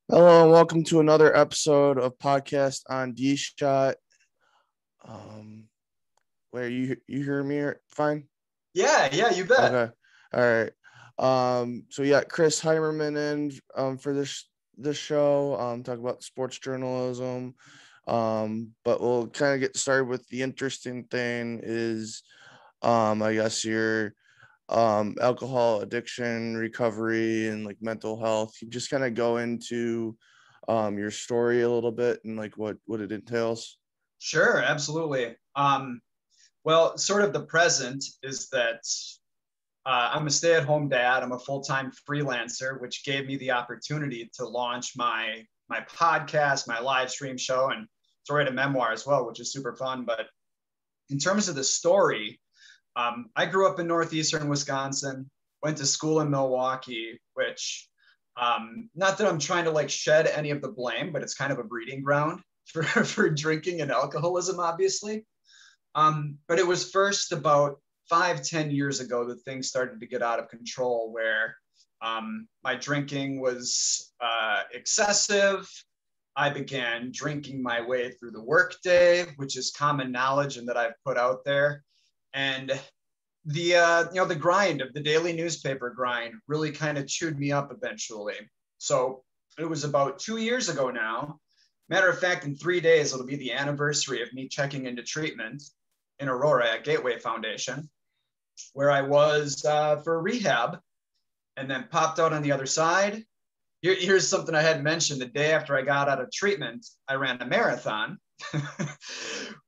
Hello and welcome to another episode of podcast on D Shot. Um, where you hear me fine? Yeah, you bet. Okay, all right. So we got Chris Heimerman in for this show. Talk about sports journalism. But we'll kind of get started with the interesting thing is, I guess your alcohol addiction recovery and like mental health. You just kind of go into your story a little bit and like what it entails. Sure, absolutely. Well, sort of the present is that I'm a stay-at-home dad. I'm a full-time freelancer, which gave me the opportunity to launch my podcast, my live stream show, and to write a memoir as well, which is super fun. But in terms of the story, I grew up in northeastern Wisconsin, went to school in Milwaukee, which not that I'm trying to like shed any of the blame, but it's kind of a breeding ground for drinking and alcoholism, obviously. But it was first about 5-10 years ago that things started to get out of control, where my drinking was excessive. I began drinking my way through the workday, which is common knowledge and that I've put out there. And the grind of the daily newspaper grind really kind of chewed me up eventually. So it was about 2 years ago now. Matter of fact, in 3 days, it'll be the anniversary of me checking into treatment in Aurora at Gateway Foundation, where I was for rehab and then popped out on the other side. Here's something I hadn't mentioned. The day after I got out of treatment, I ran a marathon,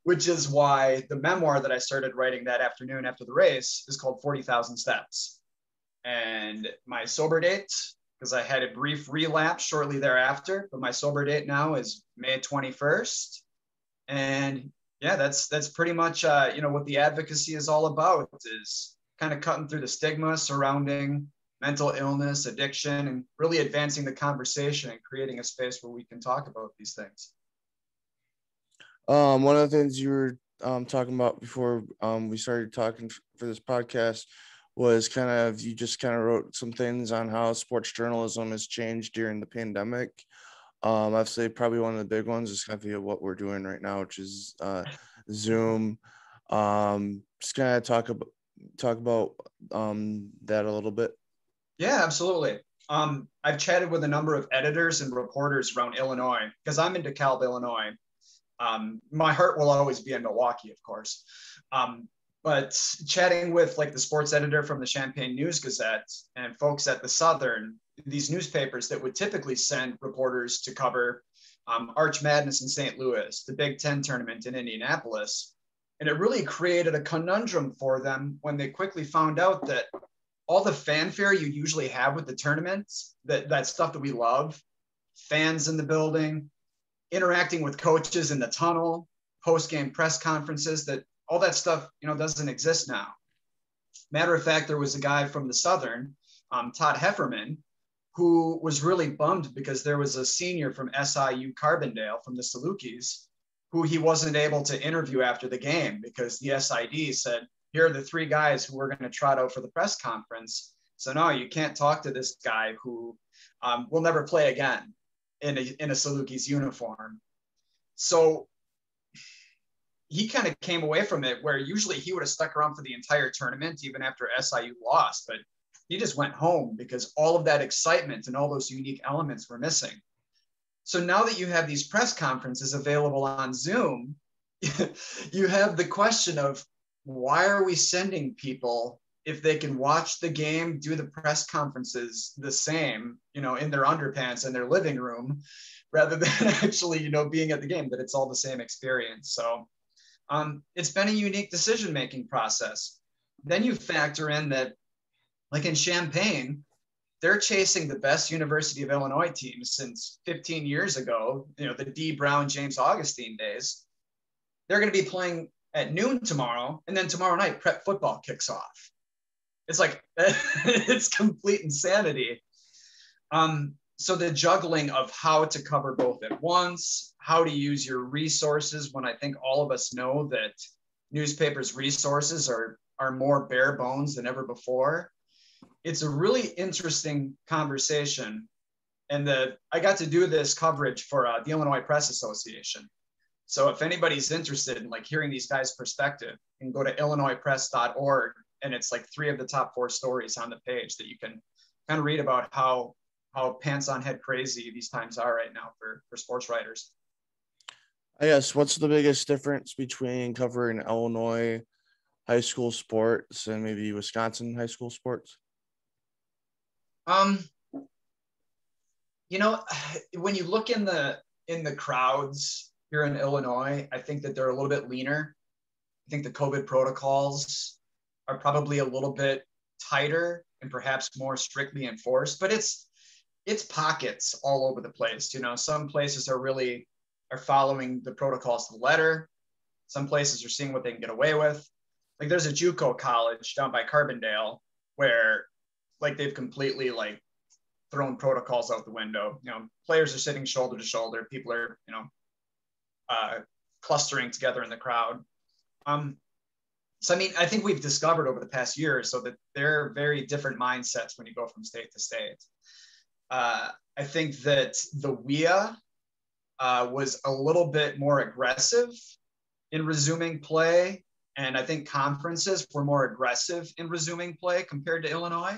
which is why the memoir that I started writing that afternoon after the race is called 40,000 Steps. And my sober date, because I had a brief relapse shortly thereafter, but my sober date now is May 21st. And yeah, that's pretty much what the advocacy is all about, is kind of cutting through the stigma surrounding mental illness, addiction, and really advancing the conversation and creating a space where we can talk about these things. One of the things you were talking about before we started talking for this podcast was kind of you just kind of wrote some things on how sports journalism has changed during the pandemic. I'd say probably one of the big ones is kind of what we're doing right now, which is Zoom. Just kind of talk about that a little bit. Yeah, absolutely. I've chatted with a number of editors and reporters around Illinois because I'm in DeKalb, Illinois. My heart will always be in Milwaukee, of course. But chatting with like the sports editor from the Champaign News Gazette and folks at the Southern, these newspapers that would typically send reporters to cover Arch Madness in St. Louis, the Big Ten tournament in Indianapolis. And it really created a conundrum for them when they quickly found out that all the fanfare you usually have with the tournaments, that stuff that we love, fans in the building, interacting with coaches in the tunnel, post-game press conferences, that all that stuff, doesn't exist now. Matter of fact, there was a guy from the Southern, Todd Hefferman, who was really bummed because there was a senior from SIU Carbondale from the Salukis who he wasn't able to interview after the game because the SID said, here are the three guys who we're going to trot out for the press conference. So no, you can't talk to this guy who will never play again in a Salukis uniform. So he kind of came away from it where usually he would have stuck around for the entire tournament, even after SIU lost, but he just went home because all of that excitement and all those unique elements were missing. So now that you have these press conferences available on Zoom, you have the question of why are we sending people if they can watch the game, do the press conferences the same, in their underpants in their living room, rather than actually, being at the game, that it's all the same experience. So it's been a unique decision-making process. Then you factor in that, like in Champaign, they're chasing the best University of Illinois teams since 15 years ago, the D. Brown, James Augustine days. They're going to be playing at noon tomorrow, and then tomorrow night prep football kicks off. It's like, it's complete insanity. So the juggling of how to cover both at once, how to use your resources, when I think all of us know that newspapers' resources are more bare bones than ever before. It's a really interesting conversation. And I got to do this coverage for the Illinois Press Association. So if anybody's interested in like hearing these guys' perspective, you can go to illinoispress.org, and it's like 3 of the top 4 stories on the page that you can kind of read about how pants on head crazy these times are right now for sports writers. I guess what's the biggest difference between covering Illinois high school sports and maybe Wisconsin high school sports? You know, when you look in the crowds here in Illinois, I think that they're a little bit leaner. I think the COVID protocols are probably a little bit tighter and perhaps more strictly enforced, but it's pockets all over the place. You know, some places are following the protocols to the letter. Some places are seeing what they can get away with. Like there's a JUCO college down by Carbondale where like they've completely like thrown protocols out the window. You know, players are sitting shoulder to shoulder. People are, you know, clustering together in the crowd. So, I mean, I think we've discovered over the past year or so that there are very different mindsets when you go from state to state. I think that the WIA was a little bit more aggressive in resuming play. And I think conferences were more aggressive in resuming play compared to Illinois.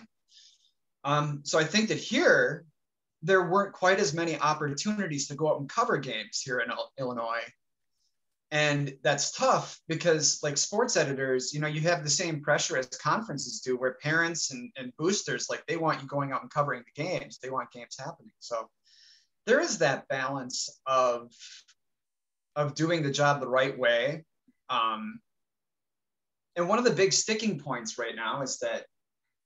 So I think that here, there weren't quite as many opportunities to go out and cover games here in Illinois. And that's tough because like sports editors, you know, you have the same pressure as conferences do where parents and boosters, like they want you going out and covering the games. They want games happening. So there is that balance of doing the job the right way. And one of the big sticking points right now is that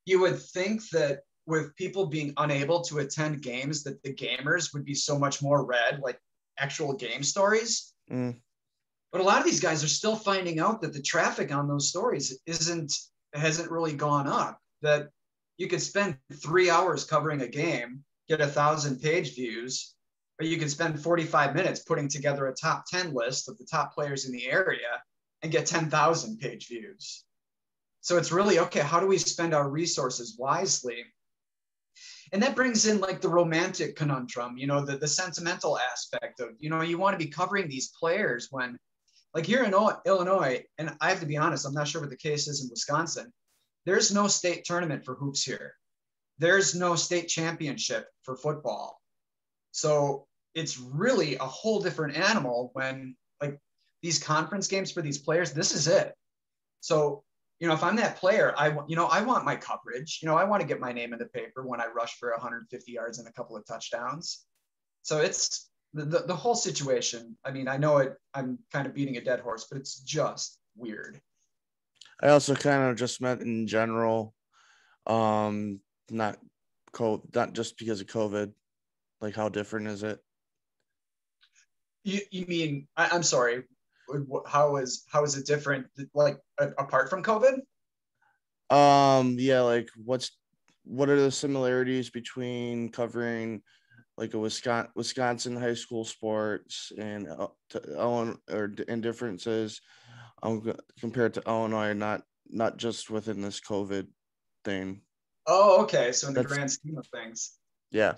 you would think that with people being unable to attend games, that the gamers would be so much more read, like actual game stories. But a lot of these guys are still finding out that the traffic on those stories hasn't really gone up. That you could spend 3 hours covering a game, get 1,000 page views, or you can spend 45 minutes putting together a top 10 list of the top players in the area and get 10,000 page views. So it's really, okay, how do we spend our resources wisely? And that brings in like the romantic conundrum, you know, the sentimental aspect of, you know, you want to be covering these players when, like here in Illinois, and I have to be honest, I'm not sure what the case is in Wisconsin, there's no state tournament for hoops here. There's no state championship for football. So it's really a whole different animal when like these conference games for these players, this is it. So, you know, if I'm that player, I want my coverage. You know, I want to get my name in the paper when I rush for 150 yards and a couple of touchdowns. So it's the whole situation. I mean, I know I'm kind of beating a dead horse, but it's just weird. I also kind of just meant in general, not just because of COVID. Like, how different is it? You mean? I'm sorry. How is it different? Like apart from COVID? Yeah. Like, what are the similarities between covering like a Wisconsin high school sports and differences compared to Illinois, not just within this COVID thing. Oh, okay. So in the grand scheme of things. Yeah.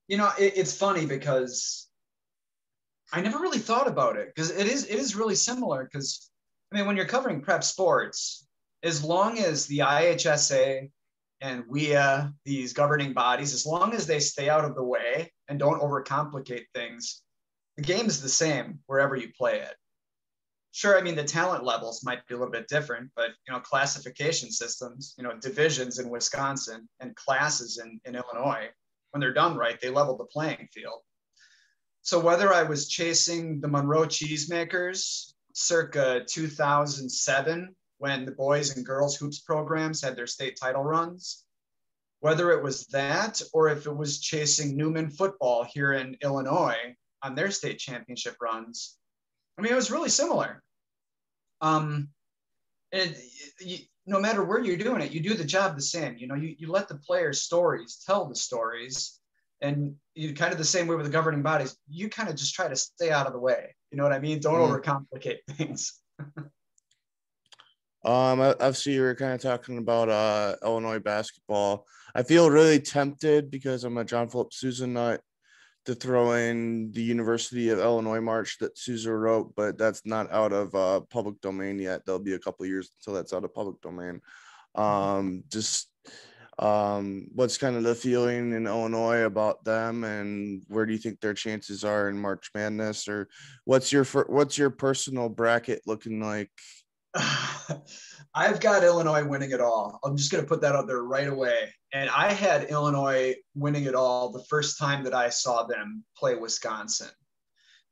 You know, it's funny because I never really thought about it because it is really similar because, I mean, when you're covering prep sports, as long as the IHSA and WIA, these governing bodies, as long as they stay out of the way and don't overcomplicate things, the game is the same wherever you play it. Sure, I mean, the talent levels might be a little bit different, but, you know, classification systems, you know, divisions in Wisconsin and classes in Illinois, when they're done right, they level the playing field. So whether I was chasing the Monroe Cheesemakers circa 2007, when the boys and girls hoops programs had their state title runs, whether it was that or if it was chasing Newman football here in Illinois on their state championship runs, I mean, it was really similar. No matter where you're doing it, you do the job the same. You know, you let the players' stories tell the stories, and you kind of the same way with the governing bodies. You kind of just try to stay out of the way. You know what I mean? Don't overcomplicate things. I've seen you were kind of talking about Illinois basketball. I feel really tempted because I'm a John Philip Sousa nut to throw in the University of Illinois march that Sousa wrote, but that's not out of public domain yet. There'll be a couple of years until that's out of public domain. Just what's kind of the feeling in Illinois about them, and where do you think their chances are in March Madness, or what's your personal bracket looking like? I've got Illinois winning it all. I'm just going to put that out there right away. And I had Illinois winning it all the first time that I saw them play Wisconsin.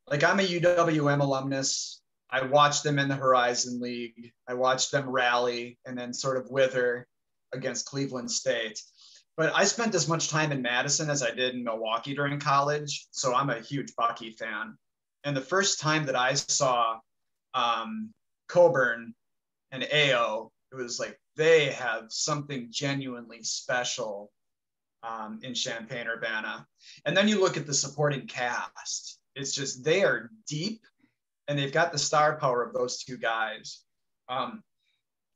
Like, I'm a UWM alumnus. I watched them in the Horizon League. I watched them rally and then sort of wither against Cleveland State. But I spent as much time in Madison as I did in Milwaukee during college. So I'm a huge Bucky fan. And the first time that I saw Coburn and AO, it was like they have something genuinely special in Champaign-Urbana. And then you look at the supporting cast. It's just, they are deep, and they've got the star power of those two guys. I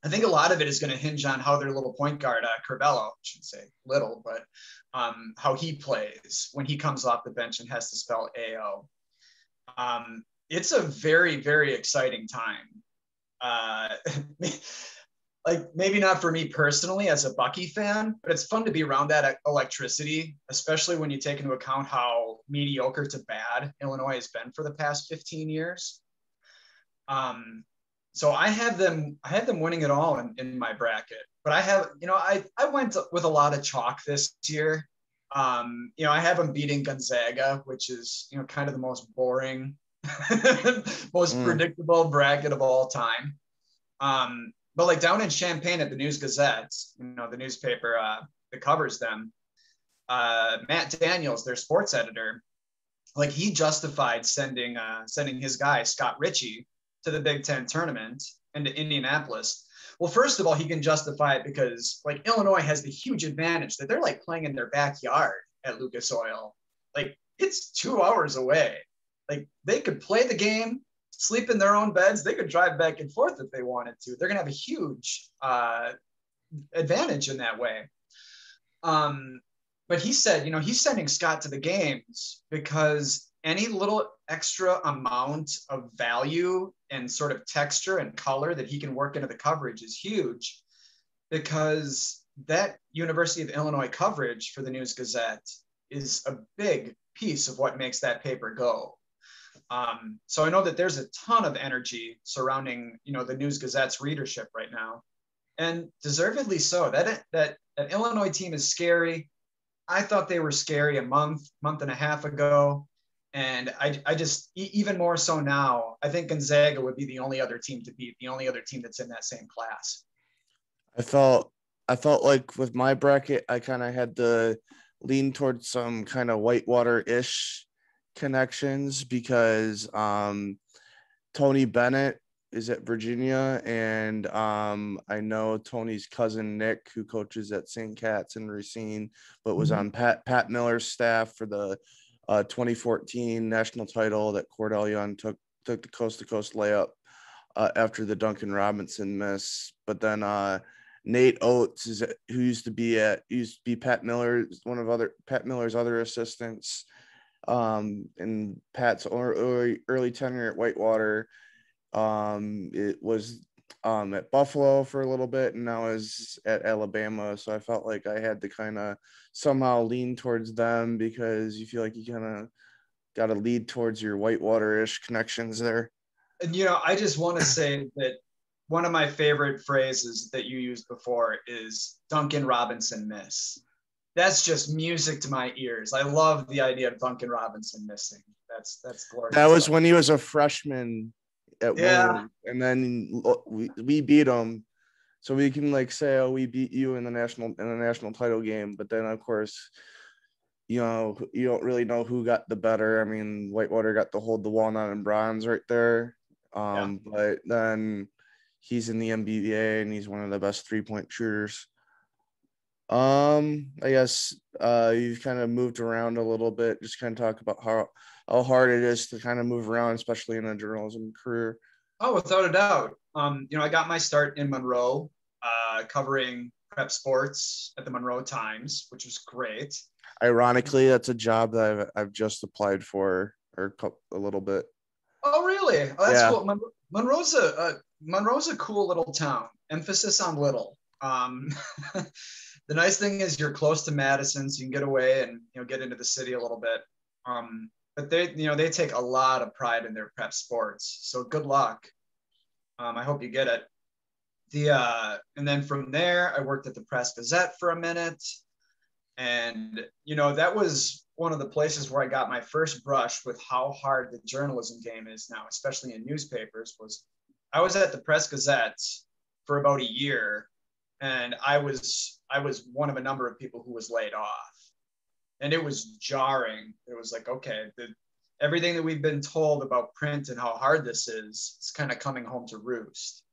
think a lot of it is going to hinge on how their little point guard, Curvello, I should say little, but how he plays when he comes off the bench and has to spell AO. It's a very, very exciting time. Like, maybe not for me personally as a Bucky fan, but it's fun to be around that electricity, especially when you take into account how mediocre to bad Illinois has been for the past 15 years. So I have them winning it all in my bracket, but I went with a lot of chalk this year. I have them beating Gonzaga, which is, kind of the most boring, most predictable bracket of all time. But like down in Champaign at the News Gazette, the newspaper that covers them, Matt Daniels, their sports editor, like, he justified sending his guy Scott Ritchie to the Big Ten tournament and to Indianapolis. Well, first of all, he can justify it because, like, Illinois has the huge advantage that they're like playing in their backyard at Lucas Oil. Like, it's 2 hours away. Like, they could play the game, sleep in their own beds. They could drive back and forth if they wanted to. They're going to have a huge advantage in that way. But he said, he's sending Scott to the games because any little extra amount of value and sort of texture and color that he can work into the coverage is huge, because that University of Illinois coverage for the News Gazette is a big piece of what makes that paper go. So I know that there's a ton of energy surrounding, the News Gazette's readership right now, and deservedly so. That Illinois team is scary. I thought they were scary a month and a half ago. And I just, even more so now, I think Gonzaga would be the only other team to beat, the only other team that's in that same class. I felt like with my bracket, I kind of had to lean towards some kind of Whitewater-ish connections because Tony Bennett is at Virginia, and I know Tony's cousin Nick, who coaches at St. Cat's in Racine, but was on Pat Miller's staff for the 2014 national title that Cordell Young took the coast-to-coast layup after the Duncan Robinson miss. But then Nate Oates who used to be Pat Miller, one of Pat Miller's other assistants, in Pat's early tenure at Whitewater. It was at Buffalo for a little bit, and now is at Alabama. So I felt like I had to kind of somehow lean towards them, because you feel like you kind of got to lead towards your Whitewater-ish connections there. And, I just want to say that one of my favorite phrases that you used before is Duncan Robinson miss. That's just music to my ears. I love the idea of Duncan Robinson missing. That's glorious. That was when he was a freshman at Williams, and then we beat him, so we can like say, oh, we beat you in the national title game. But then of course, you don't really know who got the better. I mean, Whitewater got to hold the walnut and bronze right there, but then he's in the NBA and he's one of the best 3-point shooters. I guess you've kind of moved around a little bit. Just kind of talk about how hard it is to kind of move around, especially in a journalism career. Oh, without a doubt. I got my start in Monroe, covering prep sports at the Monroe Times, which was great. Ironically, that's a job that I've just applied for a little bit. Oh, really? Oh, that's Yeah. cool. Monroe's a cool little town. Emphasis on little. The nice thing is you're close to Madison, so you can get away and get into the city a little bit. But they take a lot of pride in their prep sports. So good luck. I hope you get it. And then from there, I worked at the Press Gazette for a minute. And, that was one of the places where I got my first brush with how hard the journalism game is now, especially in newspapers. I was at the Press Gazette for about a year, and I was one of a number of people who was laid off. And it was jarring. It was like, okay, everything that we've been told about print and how hard this is, it's kind of coming home to roost.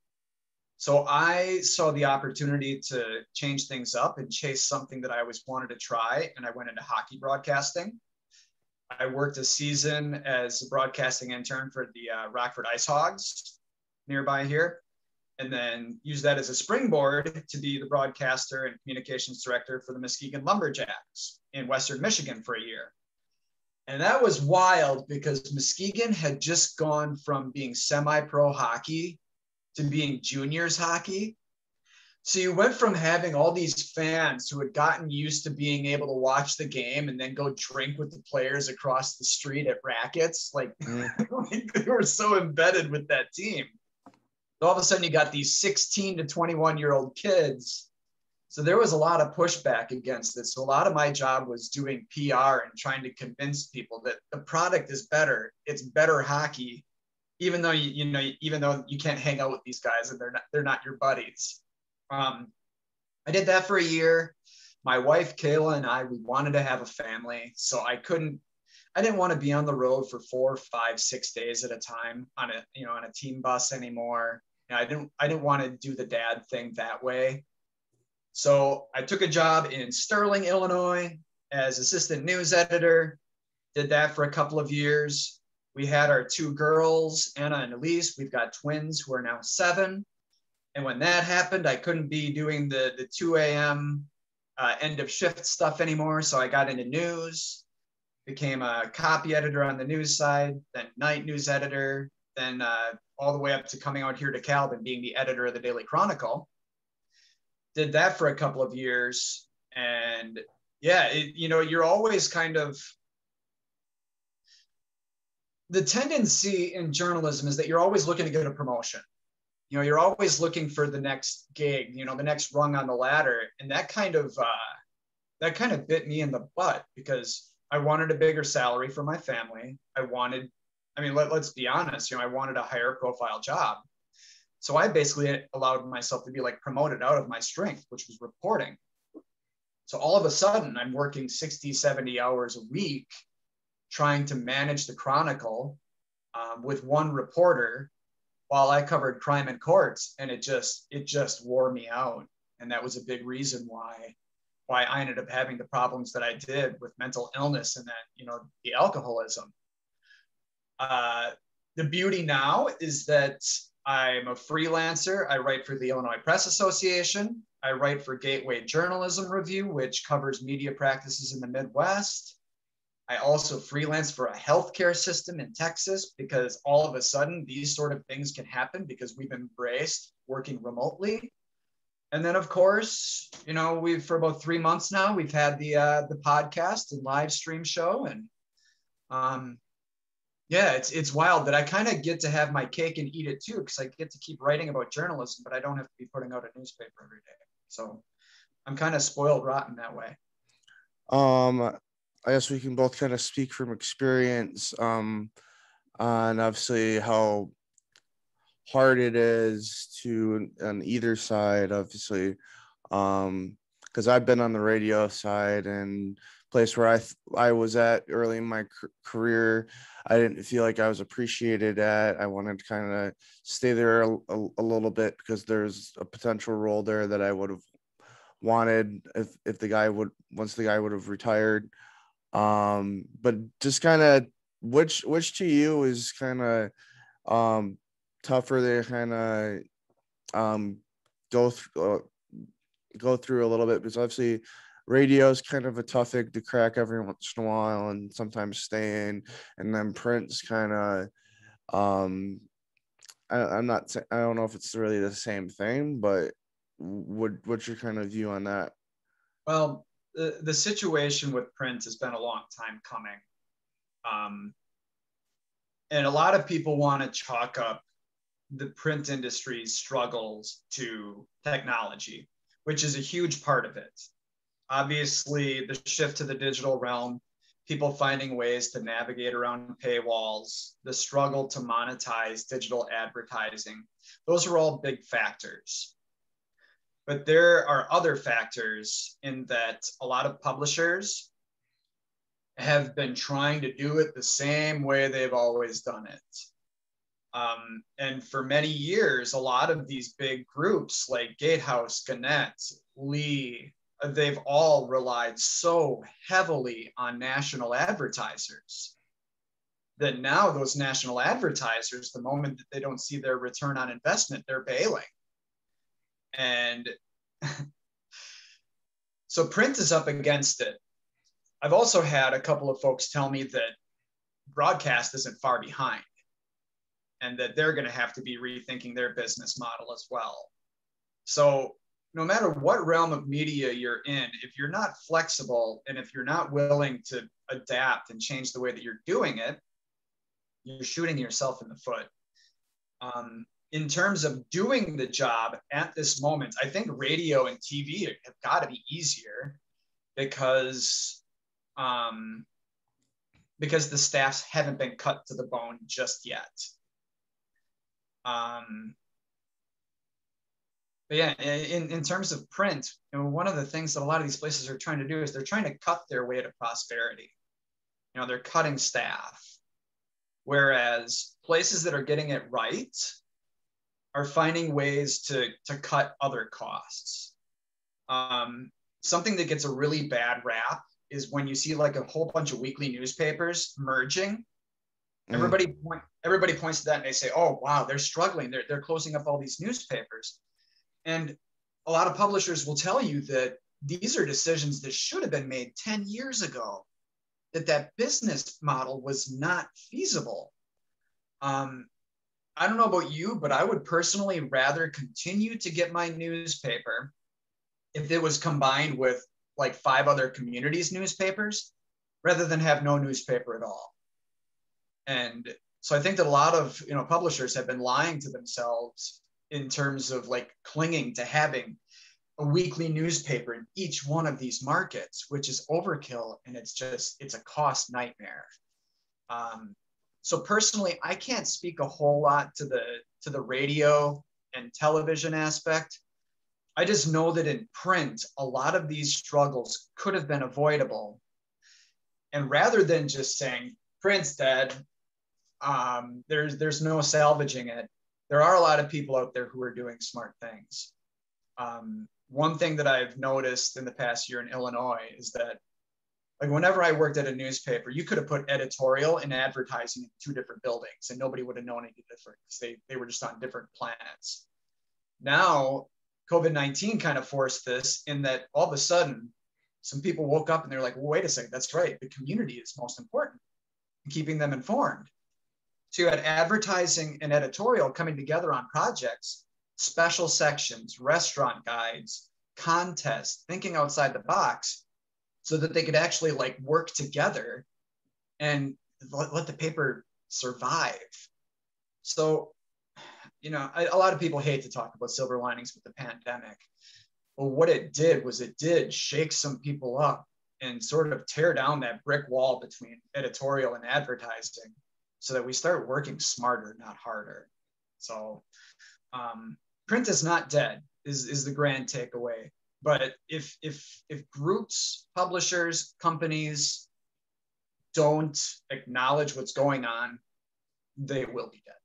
So I saw the opportunity to change things up and chase something that I always wanted to try. And I went into hockey broadcasting. I worked a season as a broadcasting intern for the Rockford Ice Hogs nearby here, and then used that as a springboard to be the broadcaster and communications director for the Muskegon Lumberjacks in Western Michigan for a year. And that was wild because Muskegon had just gone from being semi-pro hockey to being juniors hockey. So you went from having all these fans who had gotten used to being able to watch the game and then go drink with the players across the street at rackets. Like they were so embedded with that team. All of a sudden you got these 16 to 21-year-old kids. So there was a lot of pushback against it. So a lot of my job was doing PR and trying to convince people that the product is better. It's better hockey, even though even though you can't hang out with these guys and they're not your buddies. I did that for a year. My wife Kayla and we wanted to have a family, so I didn't want to be on the road for 4, 5, 6 days at a time on a team bus anymore. I didn't want to do the dad thing that way. So I took a job in Sterling, Illinois as assistant news editor, did that for a couple of years. We had our 2 girls, Anna and Elise. We've got twins who are now 7. And when that happened, I couldn't be doing the 2 a.m. End of shift stuff anymore. So I got into news, became a copy editor on the news side, then night news editor, then all the way up to coming out here to Calb and being the editor of the Daily Chronicle. Did that for a couple of years. And yeah, you're always kind of, the tendency in journalism is that you're always looking to get a promotion. You're always looking for the next gig, the next rung on the ladder. And that kind of bit me in the butt because I wanted a bigger salary for my family. Let's be honest, I wanted a higher profile job. So I basically allowed myself to be promoted out of my strength, which was reporting. So all of a sudden I'm working 60, 70 hours a week trying to manage the Chronicle with one reporter while I covered crime and courts. And it just wore me out. And that was a big reason why I ended up having the problems that I did with mental illness and then, the alcoholism. The beauty now is that I'm a freelancer. I write for the Illinois Press Association. I write for Gateway Journalism Review, which covers media practices in the Midwest. I also freelance for a healthcare system in Texas because all of a sudden these sort of things can happen because we've embraced working remotely. And then, of course, for about 3 months now, we've had the podcast and live stream show. And it's wild that I kind of get to have my cake and eat it too, because I get to keep writing about journalism, but I don't have to be putting out a newspaper every day. So I'm kind of spoiled rotten that way. I guess we can both kind of speak from experience on obviously how hard it is on either side, obviously, because I've been on the radio side and place where I was at early in my career. I didn't feel like I was appreciated at. I wanted to kind of stay there a little bit because there's a potential role there that I would have wanted if the guy would have retired. But just kind of which to you is kind of tougher to kind of um, go through a little bit, because obviously radio is kind of a tough egg to crack every once in a while and sometimes stay in, and then print's kind of I don't know if it's really the same thing, but what's your kind of view on that? Well, the situation with print has been a long time coming. And a lot of people want to chalk up the print industry's struggles to technology, which is a huge part of it. Obviously, the shift to the digital realm, people finding ways to navigate around paywalls, the struggle to monetize digital advertising, those are all big factors. But there are other factors in that a lot of publishers have been trying to do it the same way they've always done it. And for many years, a lot of these big groups like Gatehouse, Gannett, Lee, they've all relied so heavily on national advertisers that now those national advertisers, the moment that they don't see their return on investment, they're bailing. And so print is up against it. I've also had a couple of folks tell me that broadcast isn't far behind and that they're going to have to be rethinking their business model as well. So no matter what realm of media you're in, if you're not flexible and if you're not willing to adapt and change the way that you're doing it, you're shooting yourself in the foot. In terms of doing the job at this moment, I think radio and TV have got to be easier because the staffs haven't been cut to the bone just yet. But yeah, in terms of print, you know, one of the things that a lot of these places are trying to do is they're trying to cut their way to prosperity. You know, they're cutting staff. Whereas places that are getting it right are finding ways to cut other costs. Something that gets a really bad rap is when you see like a whole bunch of weekly newspapers merging. Everybody points to that and they say, "Oh wow, they're struggling. They're closing up all these newspapers." And a lot of publishers will tell you that these are decisions that should have been made 10 years ago, that business model was not feasible. I don't know about you, but I would personally rather continue to get my newspaper if it was combined with like 5 other communities' newspapers rather than have no newspaper at all. And so I think that a lot of, you know, publishers have been lying to themselves in terms of like clinging to having a weekly newspaper in each one of these markets, which is overkill. And it's a cost nightmare. So personally, I can't speak a whole lot to the radio and television aspect. I just know that in print, a lot of these struggles could have been avoidable. And rather than just saying print's dead, there's no salvaging it, there are a lot of people out there who are doing smart things. One thing that I've noticed in the past year in Illinois is that, like, whenever I worked at a newspaper, you could have put editorial and advertising in 2 different buildings and nobody would have known any different because they were just on different planets. Now, COVID-19 kind of forced this in that all of a sudden, some people woke up and they're like, well, wait a second, that's right. The community is most important in keeping them informed. So you had advertising and editorial coming together on projects, special sections, restaurant guides, contests, thinking outside the box so that they could actually like work together and let the paper survive. So, you know, a lot of people hate to talk about silver linings with the pandemic. But what it did was it did shake some people up and sort of tear down that brick wall between editorial and advertising so that we start working smarter, not harder. So print is not dead is the grand takeaway. But if groups, publishers, companies don't acknowledge what's going on, they will be dead.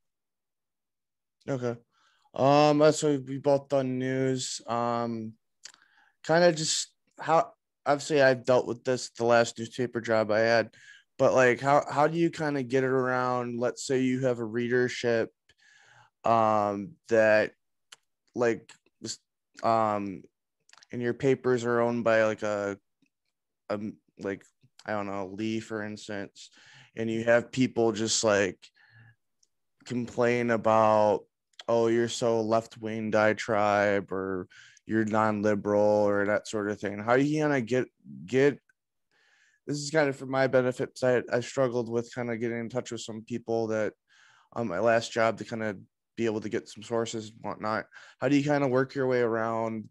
Okay. So we both done news. Kind of just how, obviously I've dealt with this the last newspaper job I had, but like how do you kind of get it around? Let's say you have a readership that like um and your papers are owned by like a like, I don't know, Lee, for instance, and you have people just like complain about, oh, you're so left-wing diatribe, or you're non-liberal, or that sort of thing. How do you kind of get this is kind of for my benefit, because I struggled with kind of getting in touch with some people that on my last job to kind of be able to get some sources and whatnot. How do you kind of work your way around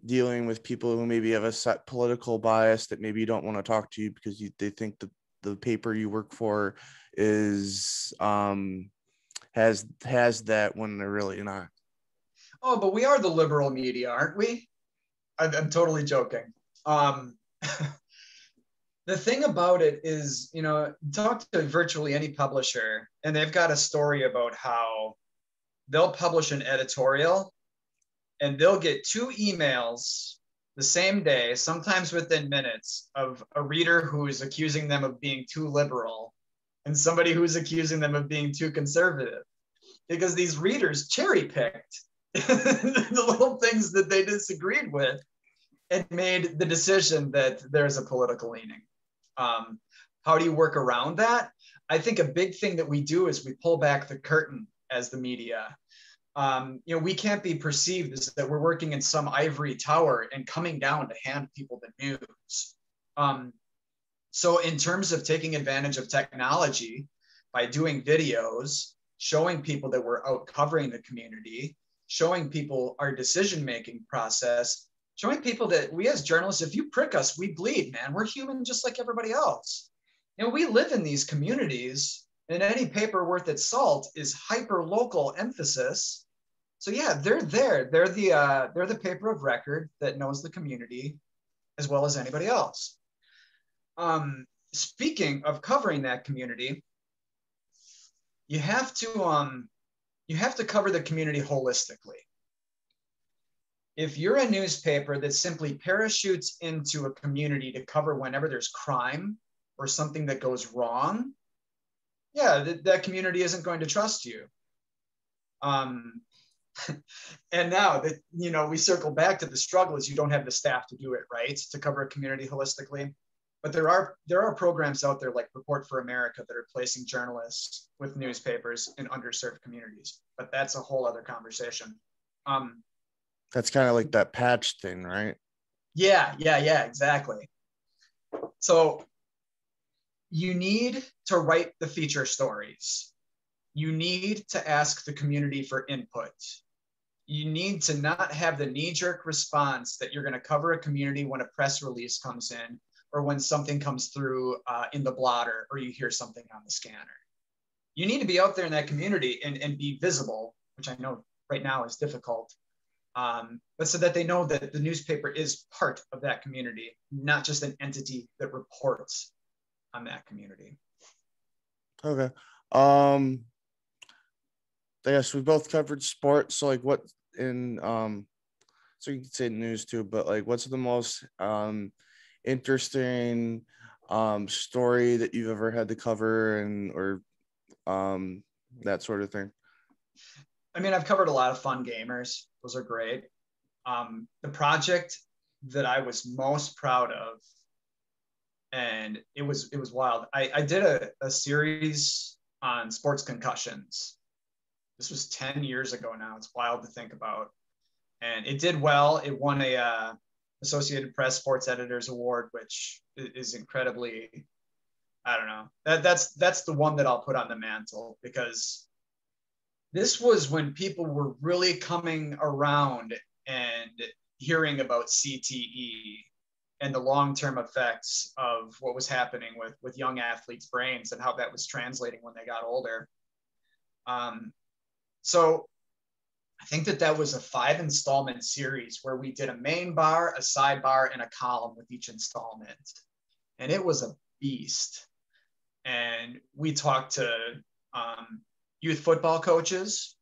dealing with people who maybe have a set political bias that maybe you don't want to talk to you because they think that the paper you work for is has that, when they're really not? Oh, but we are the liberal media, aren't we? I'm totally joking. The thing about it is, talk to virtually any publisher, and they've got a story about how they'll publish an editorial and they'll get 2 emails the same day, sometimes within minutes, of a reader who is accusing them of being too liberal and somebody who's accusing them of being too conservative, because these readers cherry picked the little things that they disagreed with and made the decision that there's a political leaning. How do you work around that? I think a big thing that we do is we pull back the curtain as the media. We can't be perceived as that we're working in some ivory tower and coming down to hand people the news. So in terms of taking advantage of technology by doing videos, showing people that we're out covering the community, showing people our decision-making process, showing people that we as journalists, if you prick us, we bleed, man. We're human just like everybody else. We live in these communities, and any paper worth its salt is hyper-local emphasis. So yeah, they're there. They're the paper of record that knows the community as well as anybody else. Speaking of covering that community, you have to cover the community holistically. If you're a newspaper that simply parachutes into a community to cover whenever there's crime or something that goes wrong, yeah, that community isn't going to trust you. And now that, we circle back to the struggle is you don't have the staff to do it, right? To cover a community holistically. But there are programs out there like Report for America that are placing journalists with newspapers in underserved communities. But that's a whole other conversation. That's kind of like that patch thing, right? Yeah, exactly. So you need to write the feature stories. You need to ask the community for input. You need to not have the knee-jerk response that you're going to cover a community when a press release comes in or when something comes through in the blotter or you hear something on the scanner. You need to be out there in that community and be visible, which I know right now is difficult. But so that they know that the newspaper is part of that community, not just an entity that reports on that community. Okay. I guess we both covered sports. So like what in so you can say news too, but like what's the most interesting story that you've ever had to cover or that sort of thing? I mean, I've covered a lot of fun gamers. Those are great. The project that I was most proud of, and it was wild. I did a series on sports concussions. This was 10 years ago now. It's wild to think about. And it did well. It won a Associated Press Sports Editors Award, which is incredibly, I don't know. That's the one that I'll put on the mantle, because this was when people were really coming around and hearing about CTE and the long-term effects of what was happening with young athletes' brains and how that was translating when they got older. So I think that was a 5-installment series where we did a main bar, a sidebar, and a column with each installment. And it was a beast. And we talked to youth football coaches.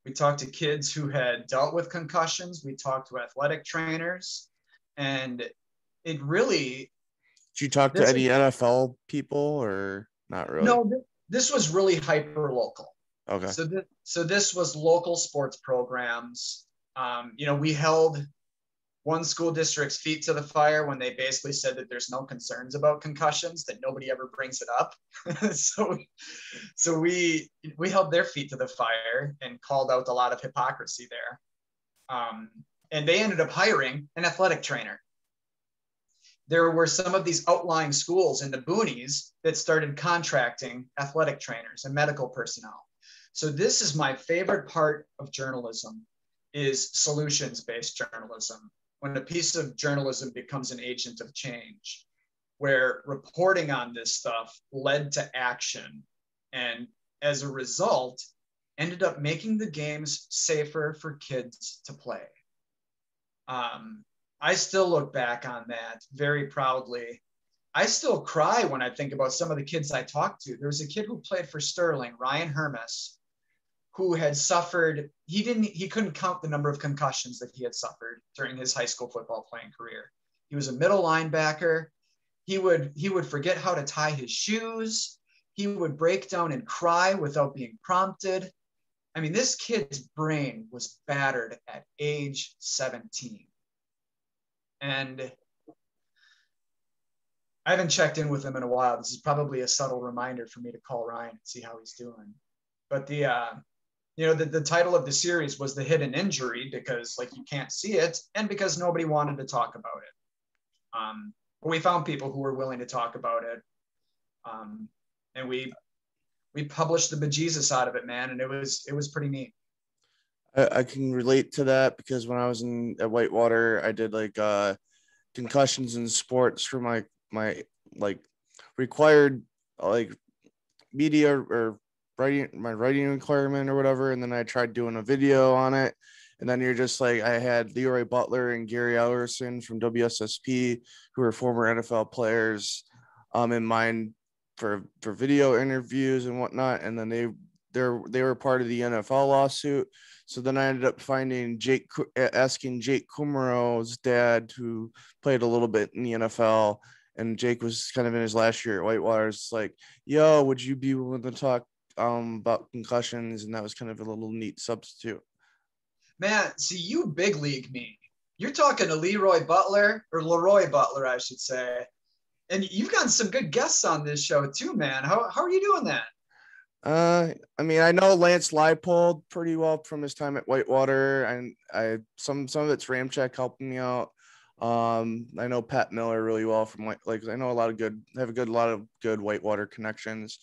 We talked to kids who had dealt with concussions. We talked to athletic trainers. And it really... Did you talk to any NFL people or not really? No, this was really hyper local. Okay. So this was local sports programs. We held one school district's feet to the fire when they basically said that there's no concerns about concussions, that nobody ever brings it up. so we held their feet to the fire and called out a lot of hypocrisy there. And they ended up hiring an athletic trainer. There were some of these outlying schools in the boonies that started contracting athletic trainers and medical personnel. So this is my favorite part of journalism, is solutions-based journalism. When a piece of journalism becomes an agent of change, where reporting on this stuff led to action, and as a result, ended up making the games safer for kids to play. I still look back on that very proudly. I still cry when I think about some of the kids I talked to. There was a kid who played for Sterling, Ryan Hermes, who had suffered, he couldn't count the number of concussions that he had suffered during his high school football playing career. He was a middle linebacker. He would forget how to tie his shoes. He would break down and cry without being prompted. I mean, this kid's brain was battered at age 17. And I haven't checked in with him in a while. This is probably a subtle reminder for me to call Ryan and see how he's doing. But the title of the series was The Hidden Injury, because like you can't see it, and because nobody wanted to talk about it. But we found people who were willing to talk about it. And we published the bejesus out of it, man. And it was pretty neat. I can relate to that because when I was at Whitewater, I did like concussions in sports for my like required like media or writing requirement or whatever, and then I tried doing a video on it, and then you're just like, I had Leroy Butler and Gary Ellerson from WSSP, who are former NFL players, in mind for video interviews and whatnot, and then they were part of the NFL lawsuit. So then I ended up asking Jake Kumero's dad, who played a little bit in the NFL, and Jake was kind of in his last year at Whitewater. It's like, yo, would you be willing to talk about concussions? And that was kind of a little neat substitute. Man, see, you big league me. You're talking to Leroy Butler, or Leroy Butler, I should say. And you've gotten some good guests on this show too, man. How are you doing that? I mean, I know Lance Leipold pretty well from his time at Whitewater, and some of it's Ramcheck helping me out. I know Pat Miller really well from like I know a lot of good Whitewater connections.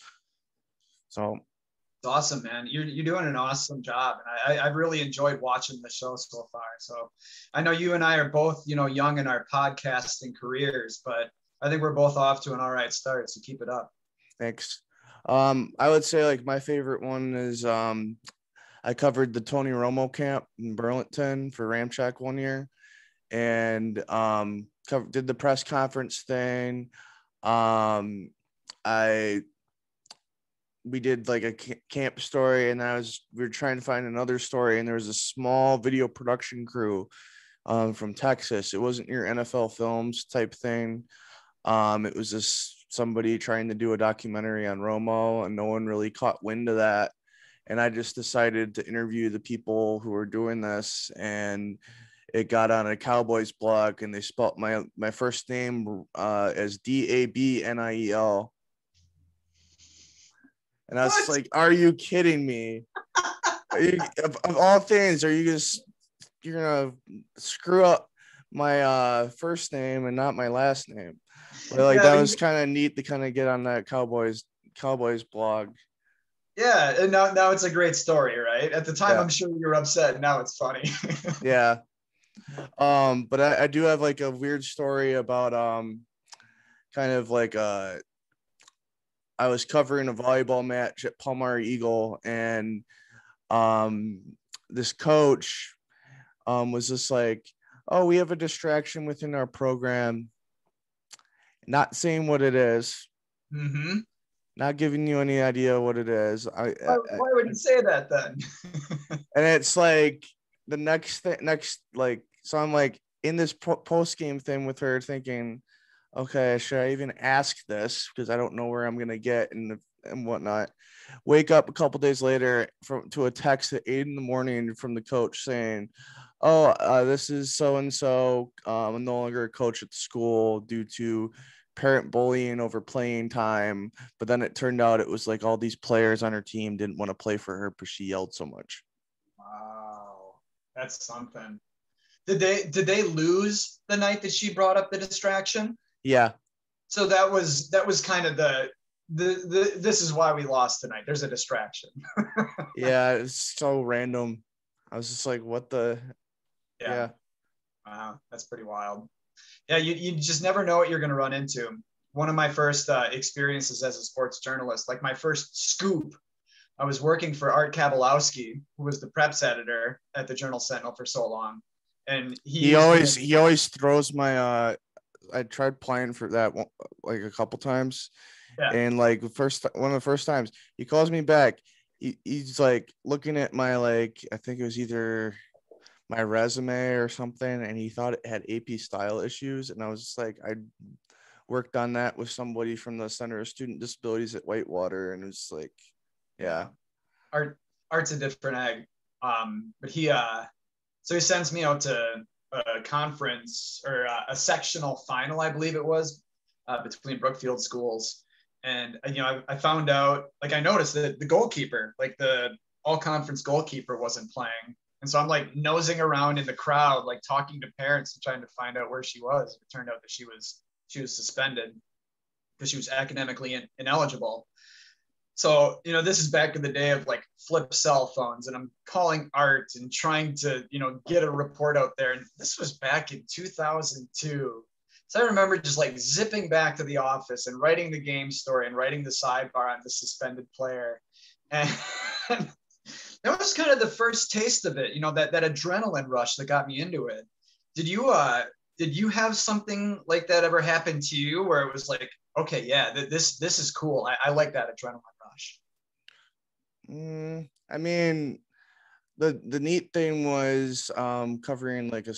So it's awesome, man. You're doing an awesome job, and I've really enjoyed watching the show so far. So I know you and I are both, young in our podcasting careers, but I think we're both off to an all right start. So keep it up. Thanks. I would say like my favorite one is I covered the Tony Romo camp in Burlington for Ramcheck one year, and did the press conference thing. We did like a camp story, and we were trying to find another story, and there was a small video production crew from Texas. It wasn't your NFL Films type thing. It was just somebody trying to do a documentary on Romo, and no one really caught wind of that. And I just decided to interview the people who were doing this, and it got on a Cowboys blog, and they spelled my first name as Dabniel. And I was like, are you kidding me? Of all things, you're gonna screw up my first name and not my last name? But like, that was kind of neat to kind of get on that Cowboys blog. Yeah, and now it's a great story, right? At the time, yeah. I'm sure you were upset. Now it's funny. Yeah. But I do have like a weird story about kind of like I was covering a volleyball match at Palmyra Eagle, and this coach was just like, oh, we have a distraction within our program. Not saying what it is. Mm-hmm. Not giving you any idea what it is. Why would he say that then? And it's like the next, like, so I'm like in this post game thing with her thinking, okay, should I even ask this? Because I don't know where I'm going to get. And and whatnot. Wake up a couple days later to a text at 8 a.m. from the coach saying, "Oh, this is so and so. I'm no longer a coach at the school due to parent bullying over playing time." But then it turned out it was like all these players on her team didn't want to play for her because she yelled so much. Wow, that's something. Did they lose the night that she brought up the distraction? Yeah. So that was kind of the this is why we lost tonight. There's a distraction. Yeah, it's so random. I was just like, what the? Yeah. Wow, that's pretty wild. Yeah, you just never know what you're going to run into. One of my first experiences as a sports journalist, like my first scoop, I was working for Art Kabalowski, who was the preps editor at the Journal Sentinel for so long. And he always throws my I tried playing for that one, like a couple times. Yeah. And like one of the first times he calls me back, he's like looking at my, like, I think it was either my resume or something, and he thought it had AP style issues. And I was just like, I worked on that with somebody from the Center of Student Disabilities at Whitewater, and it was like, yeah. Art's a different egg. But so he sends me out to a conference or a sectional final, I believe it was, between Brookfield schools. And, I found out, like, I noticed that the goalkeeper, like the all conference goalkeeper, wasn't playing. And so I'm like nosing around in the crowd, like talking to parents and trying to find out where she was. It turned out that she was suspended because she was academically ineligible. So, this is back in the day of like flip cell phones, and I'm calling Art and trying to, get a report out there. And this was back in 2002. So I remember just like zipping back to the office and writing the game story and writing the sidebar on the suspended player. And that was kind of the first taste of it, that adrenaline rush that got me into it. Did you have something like that ever happen to you where it was like, okay, yeah, this is cool. I like that adrenaline rush. I mean, the neat thing was covering like a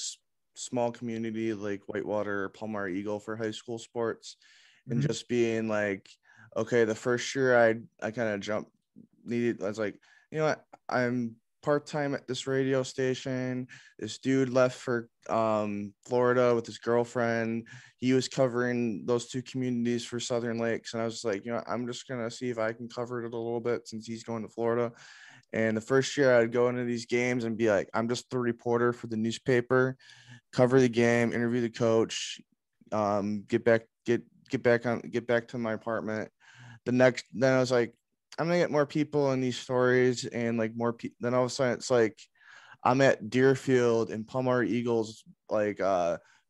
small community like Whitewater or Palmar Eagle for high school sports, and just being like, okay, the first year I kind of I was like, you know what, I'm part-time at this radio station. This dude left for Florida with his girlfriend. He was covering those two communities for Southern Lakes, and I was like, I'm just gonna see if I can cover it a little bit since he's going to Florida. And the first year I'd go into these games and be like, I'm just the reporter for the newspaper, cover the game, interview the coach, get back to my apartment. Then I was like, I'm gonna get more people in these stories, and like more people. Then all of a sudden it's like I'm at Deerfield and Palmar Eagles like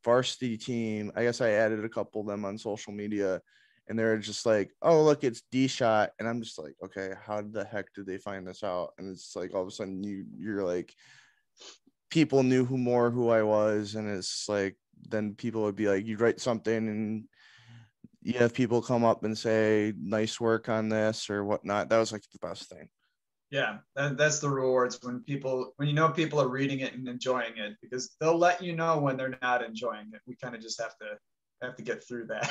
varsity team. I guess I added a couple of them on social media, and they're just like, oh, look, it's D-Shot. And I'm just like, okay, how the heck did they find this out? And it's like all of a sudden you're like, people knew who I was, and it's like then people would be like, you write something and you have people come up and say nice work on this or whatnot. That was like the best thing. Yeah, that's the rewards when people are reading it and enjoying it, because they'll let you know when they're not enjoying it. We kind of just have to get through that.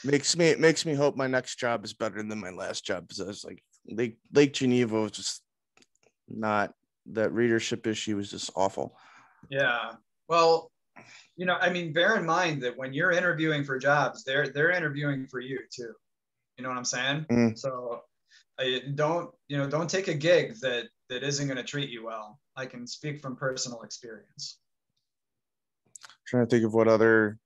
It makes me hope my next job is better than my last job, because I was like Lake Geneva was just not, that readership issue was just awful. Yeah. Well, bear in mind that when you're interviewing for jobs, they're interviewing for you too. You know what I'm saying? So don't take a gig that isn't going to treat you well. I can speak from personal experience. I'm trying to think of what other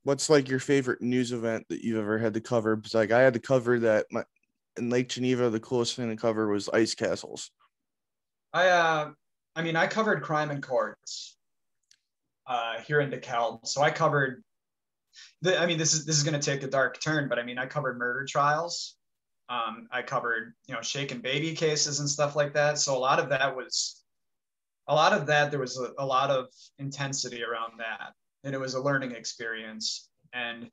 what's like your favorite news event that you've ever had to cover? Because like I had to cover that in Lake Geneva, the coolest thing to cover was ice castles. I covered crime in courts here in DeKalb. So I covered this is going to take a dark turn, but I covered murder trials. I covered, shaken baby cases and stuff like that. So a lot of that, there was a lot of intensity around that. And it was a learning experience. And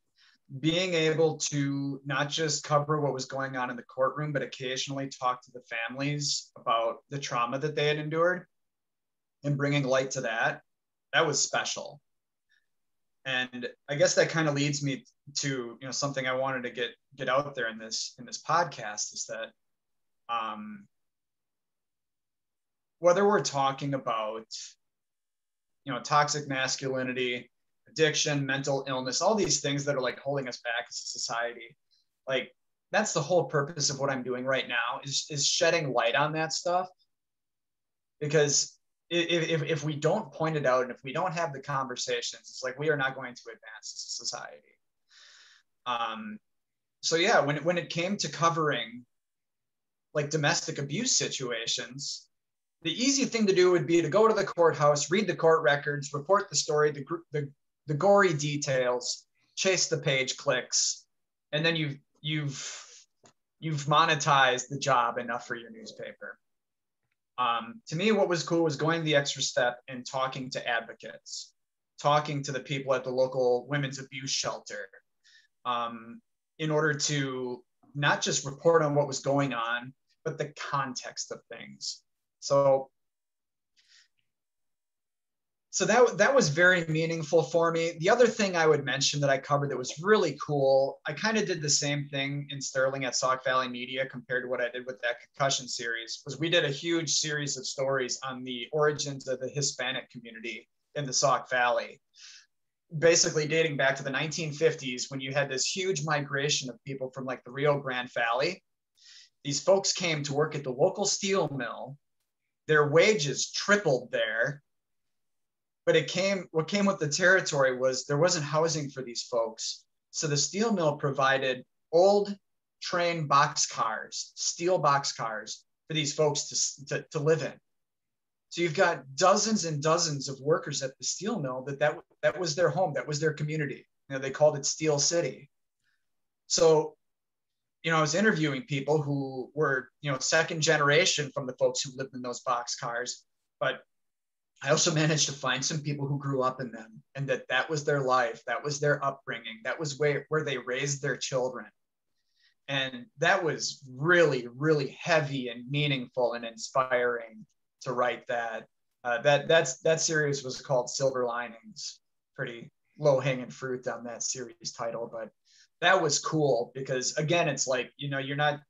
being able to not just cover what was going on in the courtroom, but occasionally talk to the families about the trauma that they had endured and bringing light to that was special. And I guess that kind of leads me to, you know, something I wanted to get out there in this podcast is that whether we're talking about, you know, toxic masculinity, addiction, mental illness, all these things that are like holding us back as a society, like that's the whole purpose of what I'm doing right now is shedding light on that stuff. Because if we don't point it out and if we don't have the conversations, it's like we are not going to advance as a society. So yeah, when it came to covering like domestic abuse situations, the easy thing to do would be to go to the courthouse, read the court records, report the story, the gory details, chase the page clicks, and then you've monetized the job enough for your newspaper. To me, what was cool was going the extra step and talking to advocates, talking to the people at the local women's abuse shelter, in order to not just report on what was going on, but the context of things. So that was very meaningful for me. The other thing I would mention that I covered that was really cool, I kind of did the same thing in Sterling at Sauk Valley Media compared to what I did with that concussion series, was we did a huge series of stories on the origins of the Hispanic community in the Sauk Valley, basically dating back to the 1950s when you had this huge migration of people from like the Rio Grande Valley. These folks came to work at the local steel mill. Their wages tripled there. But what came with the territory was there wasn't housing for these folks. So the steel mill provided old train boxcars, steel boxcars for these folks to live in. So you've got dozens and dozens of workers at the steel mill that was their home, that was their community. You know, they called it Steel City. So, you know, I was interviewing people who were, you know, second generation from the folks who lived in those boxcars, but I also managed to find some people who grew up in them and that was their life. That was their upbringing. That was where they raised their children. And that was really, really heavy and meaningful and inspiring to write that. That series was called Silver Linings. Pretty low hanging fruit on that series title, but that was cool because again, it's like, you know, you're not,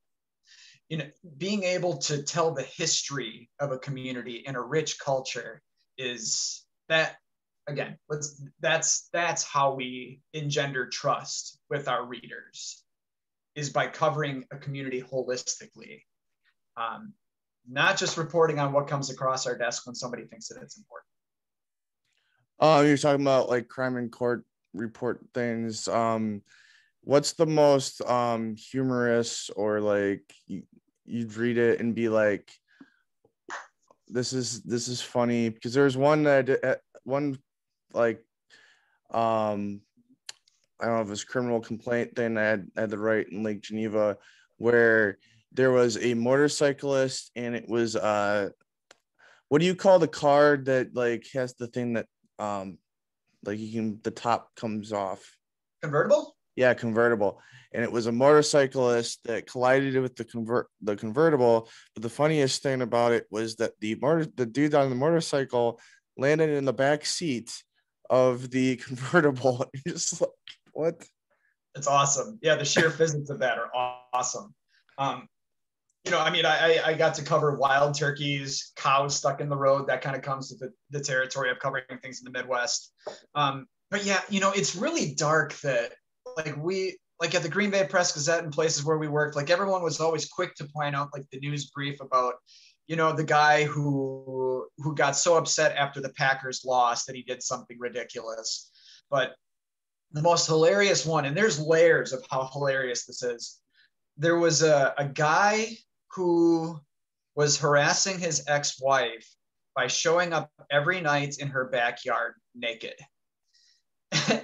you know, being able to tell the history of a community in a rich culture is that, again, that's how we engender trust with our readers, is by covering a community holistically, not just reporting on what comes across our desk when somebody thinks that it's important. You're talking about like crime and court report things. What's the most humorous, or like you'd read it and be like, this is funny? Because there's one that I did, one like I don't know if it's criminal complaint thing I had to write in Lake Geneva, where there was a motorcyclist and it was what do you call the car that like has the thing that like you can, the top comes off? Convertible? Yeah, convertible. And it was a motorcyclist that collided with the convertible. But the funniest thing about it was that the dude on the motorcycle landed in the back seat of the convertible. You're just like, what? It's awesome. Yeah, the sheer physics of that are awesome. You know, I mean, I got to cover wild turkeys, cows stuck in the road. That kind of comes to the territory of covering things in the Midwest. But yeah, you know, it's really dark that like at the Green Bay Press Gazette and places where we worked, like everyone was always quick to point out like the news brief about, you know, the guy who got so upset after the Packers lost that he did something ridiculous. But the most hilarious one, and there's layers of how hilarious this is. There was a guy who was harassing his ex-wife by showing up every night in her backyard naked.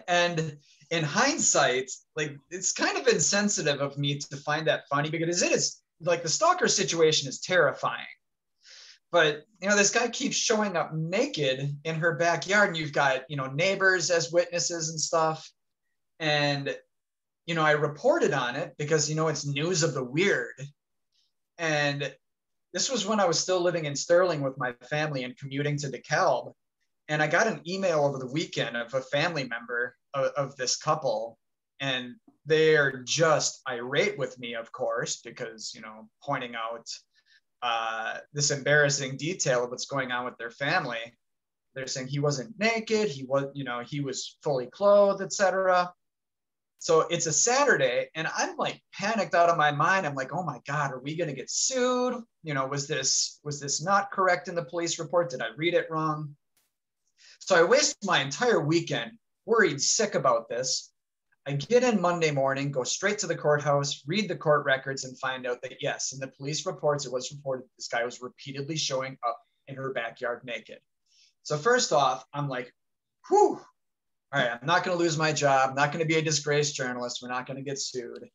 And in hindsight, like, it's kind of insensitive of me to find that funny, because it is like the stalker situation is terrifying. But, you know, this guy keeps showing up naked in her backyard, and you've got, you know, neighbors as witnesses and stuff. And, you know, I reported on it because, you know, it's news of the weird. And this was when I was still living in Sterling with my family and commuting to DeKalb. And I got an email over the weekend of a family member of this couple, and they are just irate with me, of course, because, pointing out this embarrassing detail of what's going on with their family. They're saying he wasn't naked, he was fully clothed, etc. So it's a Saturday, and I'm like panicked out of my mind. I'm like, oh my God, are we going to get sued? Was this not correct in the police report? Did I read it wrong? So I waste my entire weekend worried sick about this. I get in Monday morning, go straight to the courthouse, read the court records, and find out that yes, in the police reports, it was reported this guy was repeatedly showing up in her backyard naked. So first off, I'm like, whew, all right, I'm not going to lose my job. I'm not going to be a disgraced journalist. We're not going to get sued.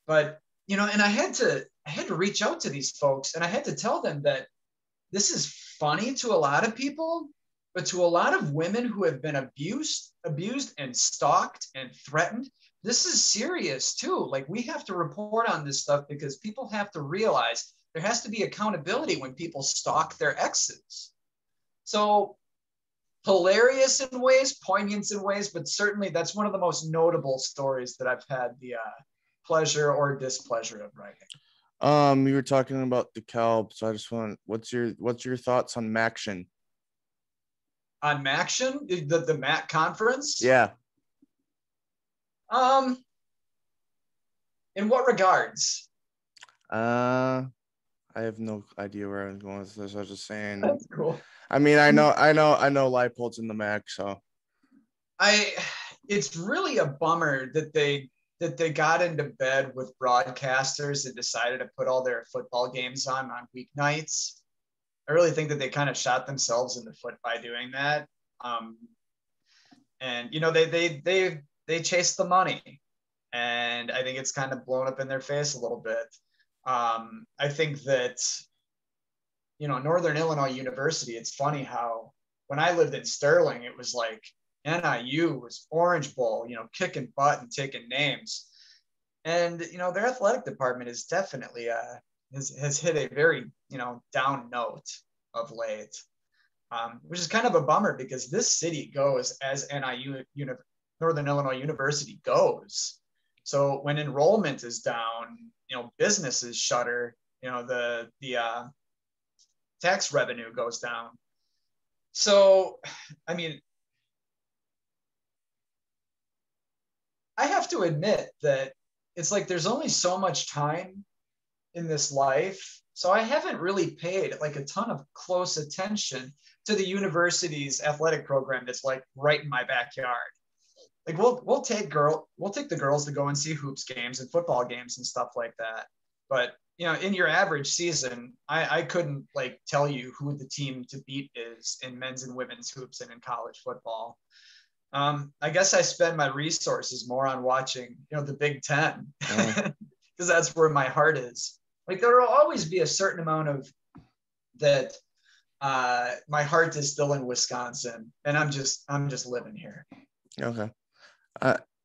But, and I had to reach out to these folks, and I had to tell them that this is funny to a lot of people, but to a lot of women who have been abused and stalked and threatened, this is serious too. Like, we have to report on this stuff because people have to realize there has to be accountability when people stalk their exes. So, hilarious in ways, poignant in ways, but certainly that's one of the most notable stories that I've had the pleasure or displeasure of writing. You were talking about DeKalb, so I just want, what's your thoughts on Maction? On Maction, the MAC conference? Yeah. In what regards? I have no idea where I'm going with this. I was just saying. That's cool. I mean, I know Leipold's in the MAC, so. It's really a bummer that they got into bed with broadcasters and decided to put all their football games on weeknights. I really think that they kind of shot themselves in the foot by doing that. And they chased the money, and I think it's kind of blown up in their face a little bit. I think that, Northern Illinois University, it's funny how when I lived in Sterling, it was like NIU was Orange Bowl, kicking butt and taking names. And, their athletic department is definitely has hit a very, down note of late, which is kind of a bummer because this city goes as NIU, Northern Illinois University goes. So when enrollment is down, businesses shutter, the tax revenue goes down. So, I mean, I have to admit that it's like there's only so much time in this life. So I haven't really paid like a ton of close attention to the university's athletic program that's like right in my backyard. Like we'll take the girls to go and see hoops games and football games and stuff like that. But in your average season, I couldn't like tell you who the team to beat is in men's and women's hoops and in college football. I guess I spend my resources more on watching, the Big Ten, because that's where my heart is. Like there will always be a certain amount of that. My heart is still in Wisconsin, and I'm just living here. Okay.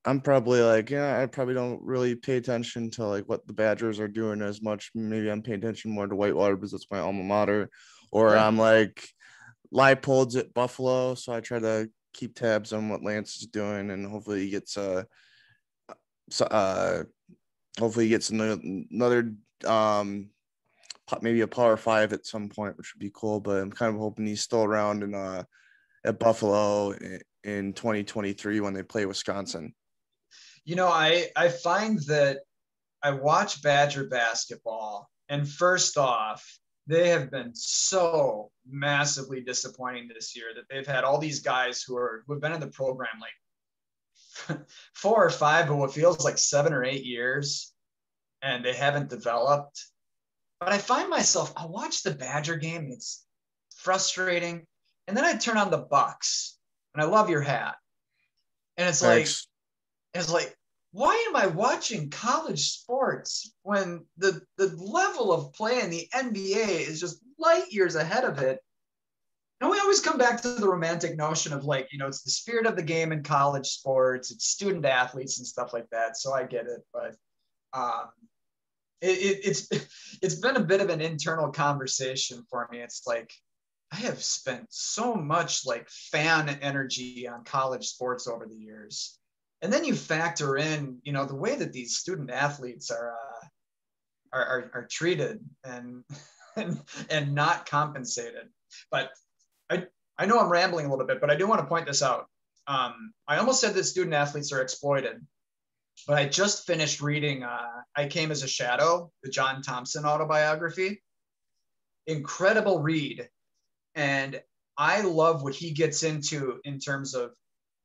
I'm probably like, I probably don't really pay attention to like what the Badgers are doing as much. Maybe I'm paying attention more to Whitewater because it's my alma mater, or I'm like Leipold's at Buffalo, so I try to keep tabs on what Lance is doing, and hopefully he gets another maybe a Power 5 at some point, which would be cool. But I'm kind of hoping he's still around in at Buffalo in 2023 when they play Wisconsin. I find that I watch Badger basketball, and first off, they have been so massively disappointing this year that they've had all these guys who have been in the program like 4 or 5, but what feels like 7 or 8 years, and they haven't developed. But I find myself, I'll watch the Badger game, and it's frustrating. And then I turn on the Bucks, and I love your hat. And it's Thanks. like, why am I watching college sports when the level of play in the NBA is just light years ahead of it? And we always come back to the romantic notion of like, it's the spirit of the game in college sports, it's student athletes and stuff like that. So I get it, but it's been a bit of an internal conversation for me. It's like, I have spent so much like fan energy on college sports over the years. And then you factor in, you know, the way that these student athletes are treated and, and not compensated. But I know I'm rambling a little bit, but I do want to point this out. I almost said that student athletes are exploited, but I just finished reading I Came as a Shadow, the John Thompson autobiography. Incredible read. And I love what he gets into in terms of,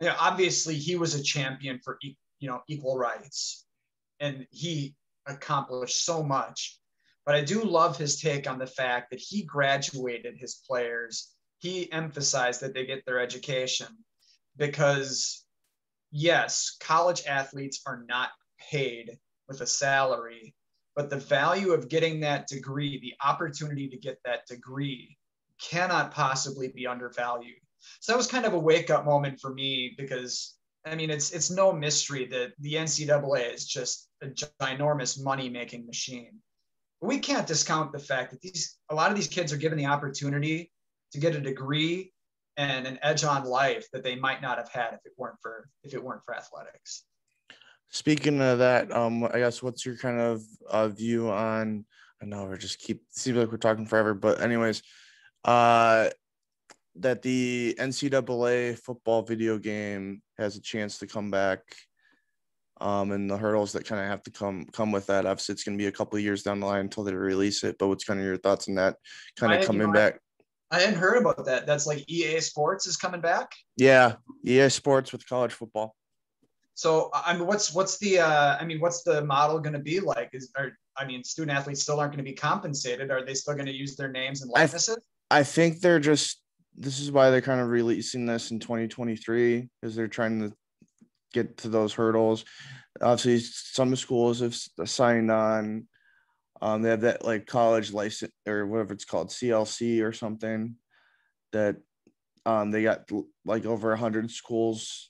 you know, obviously he was a champion for, you know, equal rights, and he accomplished so much. But I do love his take on the fact that he graduated his players. He emphasized that they get their education because, yes, college athletes are not paid with a salary, but the value of getting that degree, the opportunity to get that degree, cannot possibly be undervalued. So that was kind of a wake up moment for me because, I mean, it's no mystery that the NCAA is just a ginormous money making machine. But we can't discount the fact that a lot of these kids are given the opportunity to get a degree and an edge on life that they might not have had if it weren't for athletics. Speaking of that, I guess what's your kind of view on? I know seems like we're talking forever, but anyways, that the NCAA football video game has a chance to come back, and the hurdles that kind of have to come with that. Obviously, it's going to be a couple of years down the line until they release it. But what's kind of your thoughts on that kind of coming back? I hadn't heard about that. That's like EA Sports is coming back. Yeah, EA Sports with college football. So, I mean, what's the model going to be like? Student athletes still aren't going to be compensated. Are they still going to use their names and likenesses? I think this is why they're kind of releasing this in 2023, because they're trying to get to those hurdles. Obviously, some schools have signed on. They have that like college license or whatever it's called, CLC or something, that they got like over 100 schools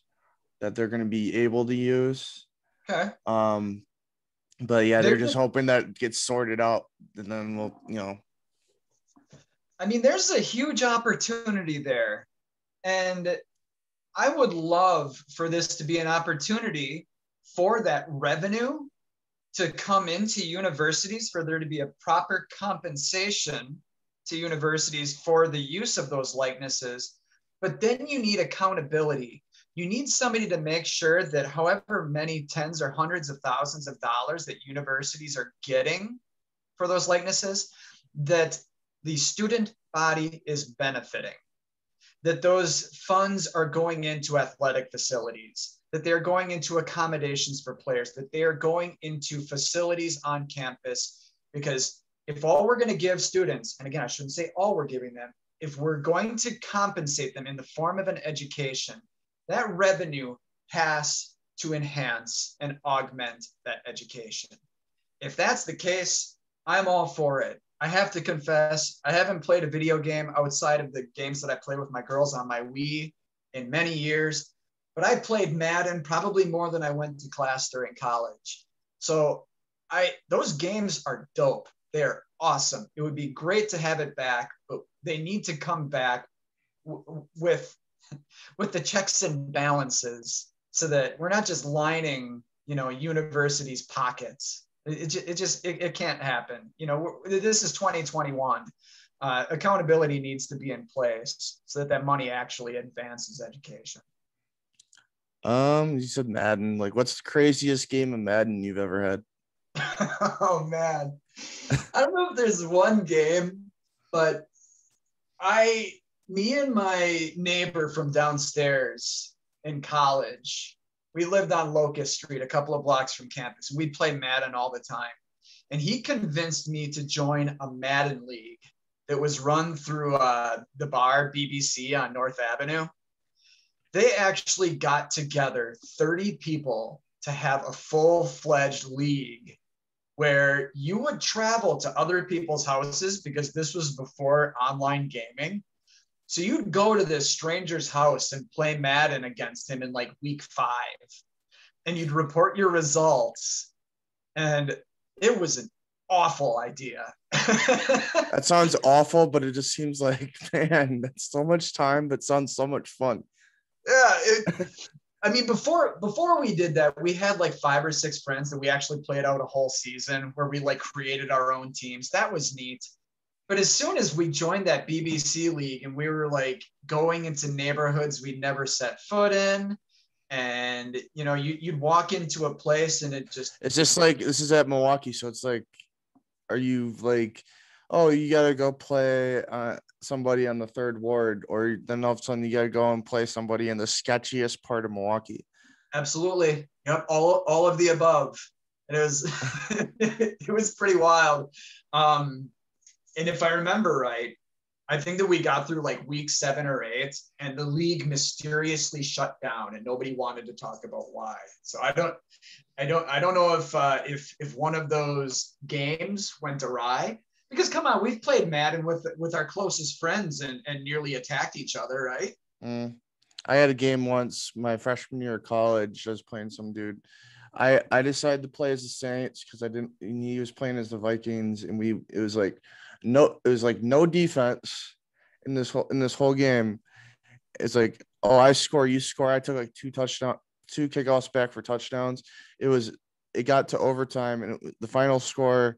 that they're going to be able to use. Okay. But yeah, they're just hoping that gets sorted out, and then we'll, you know. I mean, there's a huge opportunity there, and I would love for this to be an opportunity for that revenue to come into universities, for there to be a proper compensation to universities for the use of those likenesses. But then you need accountability. You need somebody to make sure that however many tens or hundreds of thousands of dollars that universities are getting for those likenesses, that the student body is benefiting, that those funds are going into athletic facilities, that they're going into accommodations for players, that they are going into facilities on campus. Because if all we're going to give students, and again, I shouldn't say all we're giving them, if we're going to compensate them in the form of an education, that revenue has to enhance and augment that education. If that's the case, I'm all for it. I have to confess, I haven't played a video game outside of the games that I play with my girls on my Wii in many years, but I played Madden probably more than I went to class during college. So those games are dope. They're awesome. It would be great to have it back, but they need to come back with the checks and balances so that we're not just lining, you know, universities' pockets. It can't happen. You know, this is 2021. Accountability needs to be in place so that money actually advances education. You said Madden. Like, what's the craziest game of Madden you've ever had? Oh man, I don't know if there's one game, but me and my neighbor from downstairs in college, we lived on Locust Street, a couple of blocks from campus. We'd play Madden all the time. And he convinced me to join a Madden league that was run through the bar BBC on North Avenue. They actually got together 30 people to have a full-fledged league where you would travel to other people's houses, because this was before online gaming. So you'd go to this stranger's house and play Madden against him in like week 5, and you'd report your results. And it was awful idea. That sounds awful, but it just seems like, man, that's so much time, but sounds so much fun. Yeah. I mean, before we did that, we had like 5 or 6 friends that we actually played out a whole season where we like created our own teams. That was neat. But as soon as we joined that BBC league and we were like going into neighborhoods we'd never set foot in, and you know, you'd walk into a place and it's just like, this is at Milwaukee, so it's like, are you like, oh, you gotta go play somebody on the 3rd ward, or then all of a sudden you gotta go and play somebody in the sketchiest part of Milwaukee? Absolutely. Yep. All of the above. And it was it was pretty wild. And if I remember right, I think that we got through like week 7 or 8, and the league mysteriously shut down, and nobody wanted to talk about why. So I don't know if one of those games went awry, because come on, we've played Madden with our closest friends and nearly attacked each other, right? I had a game once my freshman year of college. I was playing some dude. I decided to play as the Saints because he was playing as the Vikings, and it was like no defense in this whole game. It's like, oh, I score, you score. I took like 2 kickoffs back for touchdowns. It got to overtime, and the final score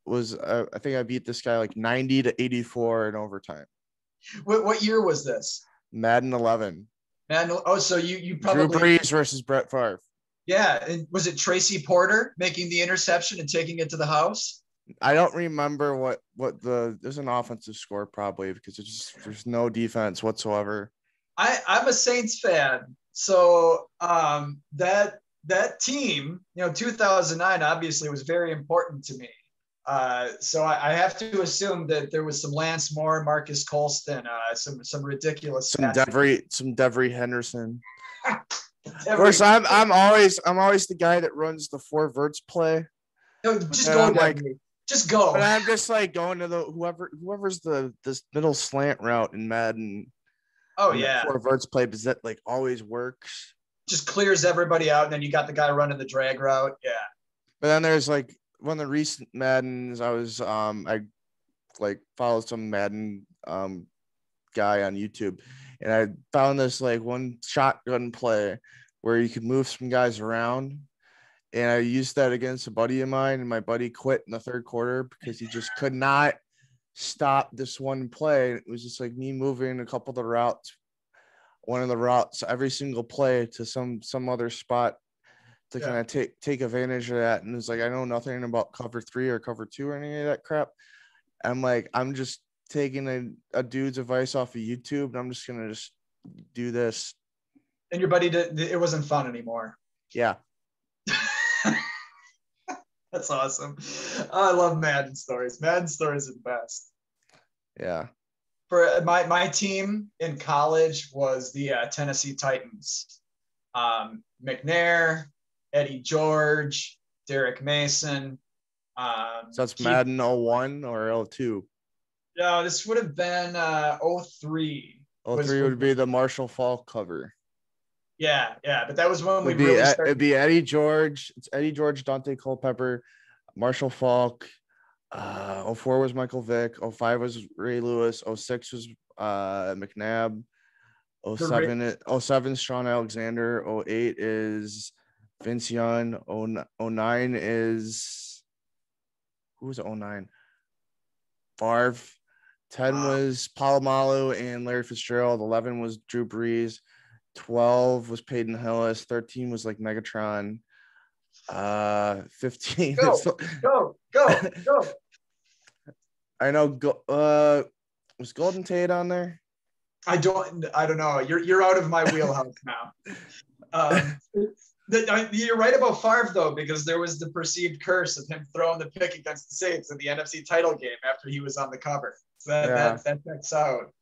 was I think I beat this guy like 90-84 in overtime. What year was this? Madden 11. Madden. Oh, so you probably Drew Brees versus Brett Favre. Yeah, and was it Tracy Porter making the interception and taking it to the house? I don't remember what there's an offensive score probably, because there's no defense whatsoever. I'm a Saints fan, so that team, 2009 obviously was very important to me. So I have to assume that there was some Lance Moore, Marcus Colston, some ridiculous some Devery Henderson. Of course, I'm always the guy that runs the 4 verts play. No, just go, like, just go. But I'm just like going to the whoever's this middle slant route in Madden. Oh yeah, 4 verts play, because that like always works. Just clears everybody out, and then you got the guy running the drag route. Yeah. But then there's like one of the recent Maddens. I like followed some Madden guy on YouTube, and I found this like one shotgun play where you could move some guys around, and I used that against a buddy of mine, and my buddy quit in the 3rd quarter because he just could not stop this one play. It was just like me moving a couple of the routes, one of the routes every single play to some other spot to kind of take advantage of that. And it's like, I know nothing about cover 3 or cover 2 or any of that crap. I'm like, I'm just taking a dude's advice off of YouTube, and I'm just gonna just do this. And your buddy it wasn't fun anymore. Yeah. That's awesome. I love Madden stories. Madden stories are the best. Yeah. For my team in college was the Tennessee Titans. McNair, Eddie George, Derek Mason. So that's Madden 01 or 02? No, this would have been 03. 03 would be the Marshall Faulk cover. Yeah, but that was when it'd be Eddie George. It's Eddie George, Dante Culpepper, Marshall Faulk. 04 was Michael Vick. 05 was Ray Lewis. 06 was McNabb. 07 Sean Alexander. 08 is Vince Young. 09 is who was 09? Favre. 10 was Palomalu and Larry Fitzgerald. 11 was Drew Brees. 12 was Peyton Hillis. 13 was like Megatron. 15. Go. I know. Was Golden Tate on there? I don't know. You're out of my wheelhouse now. You're right about Favre though, because there was the perceived curse of him throwing the pick against the Saints in the NFC title game after he was on the cover. So that checks out.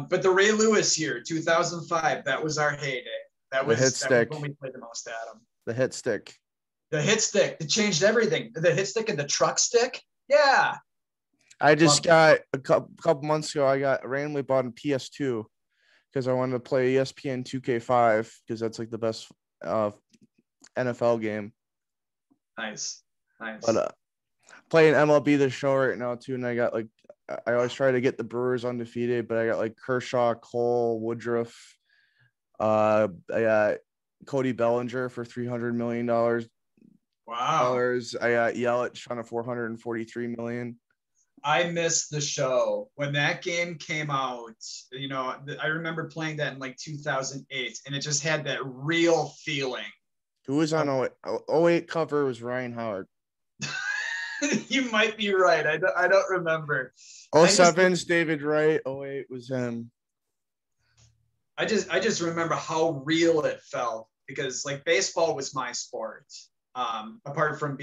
But the Ray Lewis year, 2005, that was our heyday. That was when we played the most at him. The hit stick. It changed everything. The hit stick and the truck stick. Yeah. I just got a couple months ago. I randomly bought a PS2 because I wanted to play ESPN 2K5 because that's like the best NFL game. Nice. But playing MLB The Show right now too, and I got like I always try to get the Brewers undefeated, but I got like Kershaw, Cole, Woodruff. I got Cody Bellinger for $300 million. Wow. I got Yelich on a $443 million. I missed the show when that game came out. You know, I remember playing that in like 2008, and it just had that real feeling. Who was on 08 cover was Ryan Howard. You might be right. I don't remember. 07's David Wright. 08 was him. I just remember how real it felt because like baseball was my sport. Apart from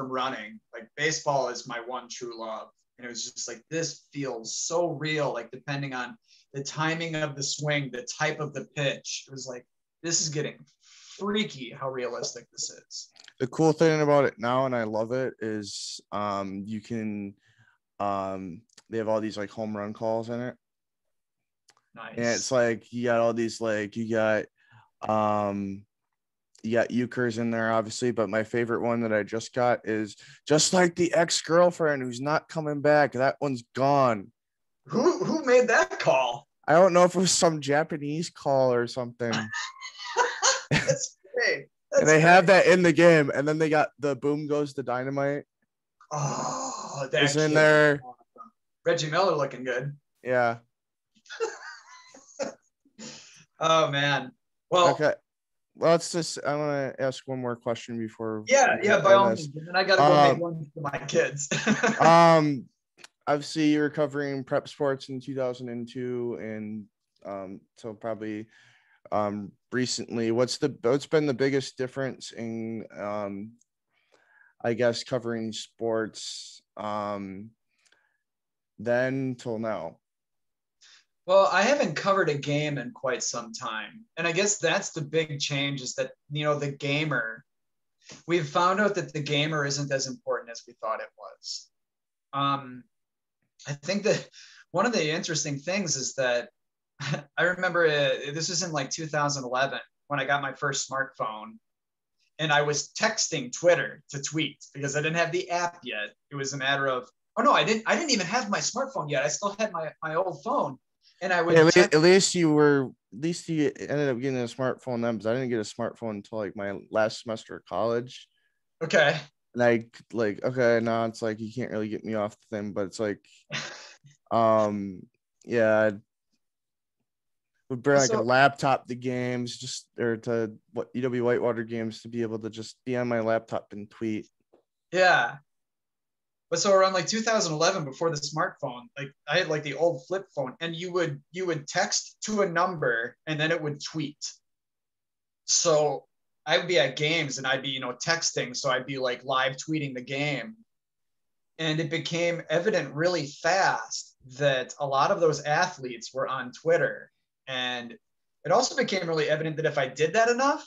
running, like baseball is my one true love. And it was just like, this feels so real. Like depending on the timing of the swing, the type of the pitch, it was like, this is getting freaky how realistic this is. The cool thing about it now, and I love it, is you can they have all these like home run calls in it. Nice. And it's like you got all these like you got Euchre's in there, obviously, but my favorite one that I just got is just like the ex-girlfriend who's not coming back. That one's gone. Who made that call? I don't know if it was some Japanese call or something. That's great. And they have that in the game, and then they got the Boom Goes the Dynamite. Oh, that's in there. Reggie Miller looking good. Yeah. Oh man. Well, okay. Well, let's just. I want to ask one more question before. Yeah, by all means. And I gotta go make one for my kids. Obviously, you're covering prep sports in 2002, and so probably recently. What's been the biggest difference in I guess covering sports then till now? Well, I haven't covered a game in quite some time. And I guess that's the big change is that, you know, the gamer, we've found out that the gamer isn't as important as we thought it was. I think that one of the interesting things is that I remember this was in like 2011 when I got my first smartphone and I was texting Twitter to tweet because I didn't have the app yet. It was a matter of, oh no, I didn't even have my smartphone yet. I still had my old phone. And I would at least you ended up getting a smartphone then, because I didn't get a smartphone until like my last semester of college. Okay. And I okay, now it's like you can't really get me off the thing, but it's like yeah, would bring like a laptop to games or to UW Whitewater games to be able to just be on my laptop and tweet. Yeah. But so around like 2011, before the smartphone, like I had like the old flip phone, and you would text to a number and then it would tweet. So I would be at games and I'd be, texting. So I'd be like live tweeting the game. And it became evident really fast that a lot of those athletes were on Twitter. And it also became really evident that if I did that enough,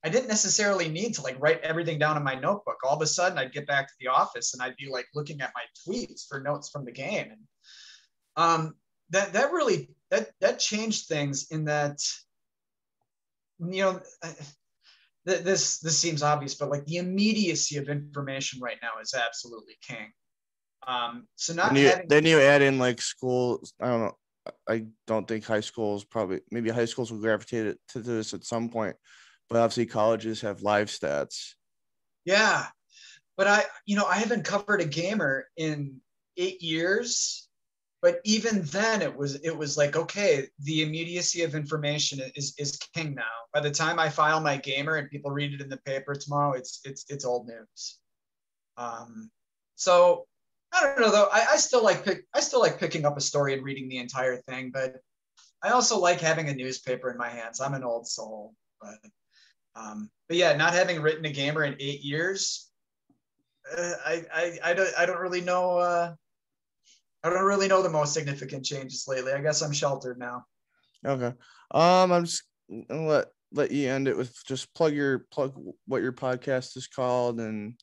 I didn't necessarily need to like write everything down in my notebook. All of a sudden I'd get back to the office and I'd be like looking at my tweets for notes from the game. And that really changed things in that, this seems obvious, but like the immediacy of information right now is absolutely king. So then you add in like schools. I don't know. I don't think high schools maybe high schools will gravitate to this at some point, but obviously colleges have live stats. Yeah. But I haven't covered a gamer in 8 years, but even then it was like, okay, the immediacy of information is king now. By the time I file my gamer and people read it in the paper tomorrow, it's old news. So I don't know though. I still like picking up a story and reading the entire thing, but I also like having a newspaper in my hands. I'm an old soul, but yeah, not having written a gamer in 8 years, I don't really know. I don't really know the most significant changes lately. I guess I'm sheltered now. Okay. I'm just gonna let you end it with just plug what your podcast is called and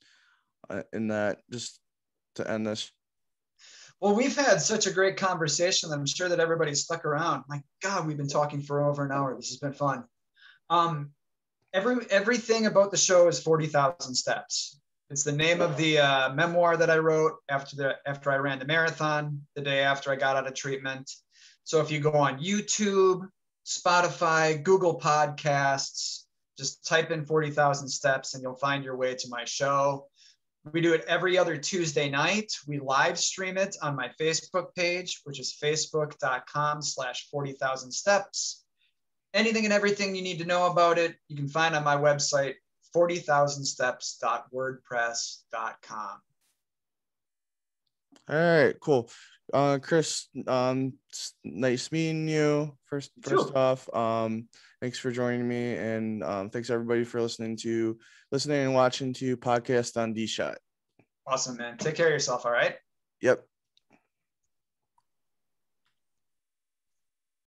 that just to end this. Well, we've had such a great conversation that I'm sure that everybody's stuck around. My God, we've been talking for over an hour. This has been fun. Everything about the show is 40,000 steps. It's the name of the memoir that I wrote after I ran the marathon, the day after I got out of treatment. So if you go on YouTube, Spotify, Google Podcasts, just type in 40,000 steps and you'll find your way to my show. We do it every other Tuesday night. We live stream it on my Facebook page, which is facebook.com/40,000 steps. Anything and everything you need to know about it, you can find on my website, 40,000steps.wordpress.com. All right, cool. Chris, nice meeting you. First off, thanks for joining me, and thanks everybody for listening and watching to Podcast on D-Shot. Awesome, man. Take care of yourself. All right. Yep.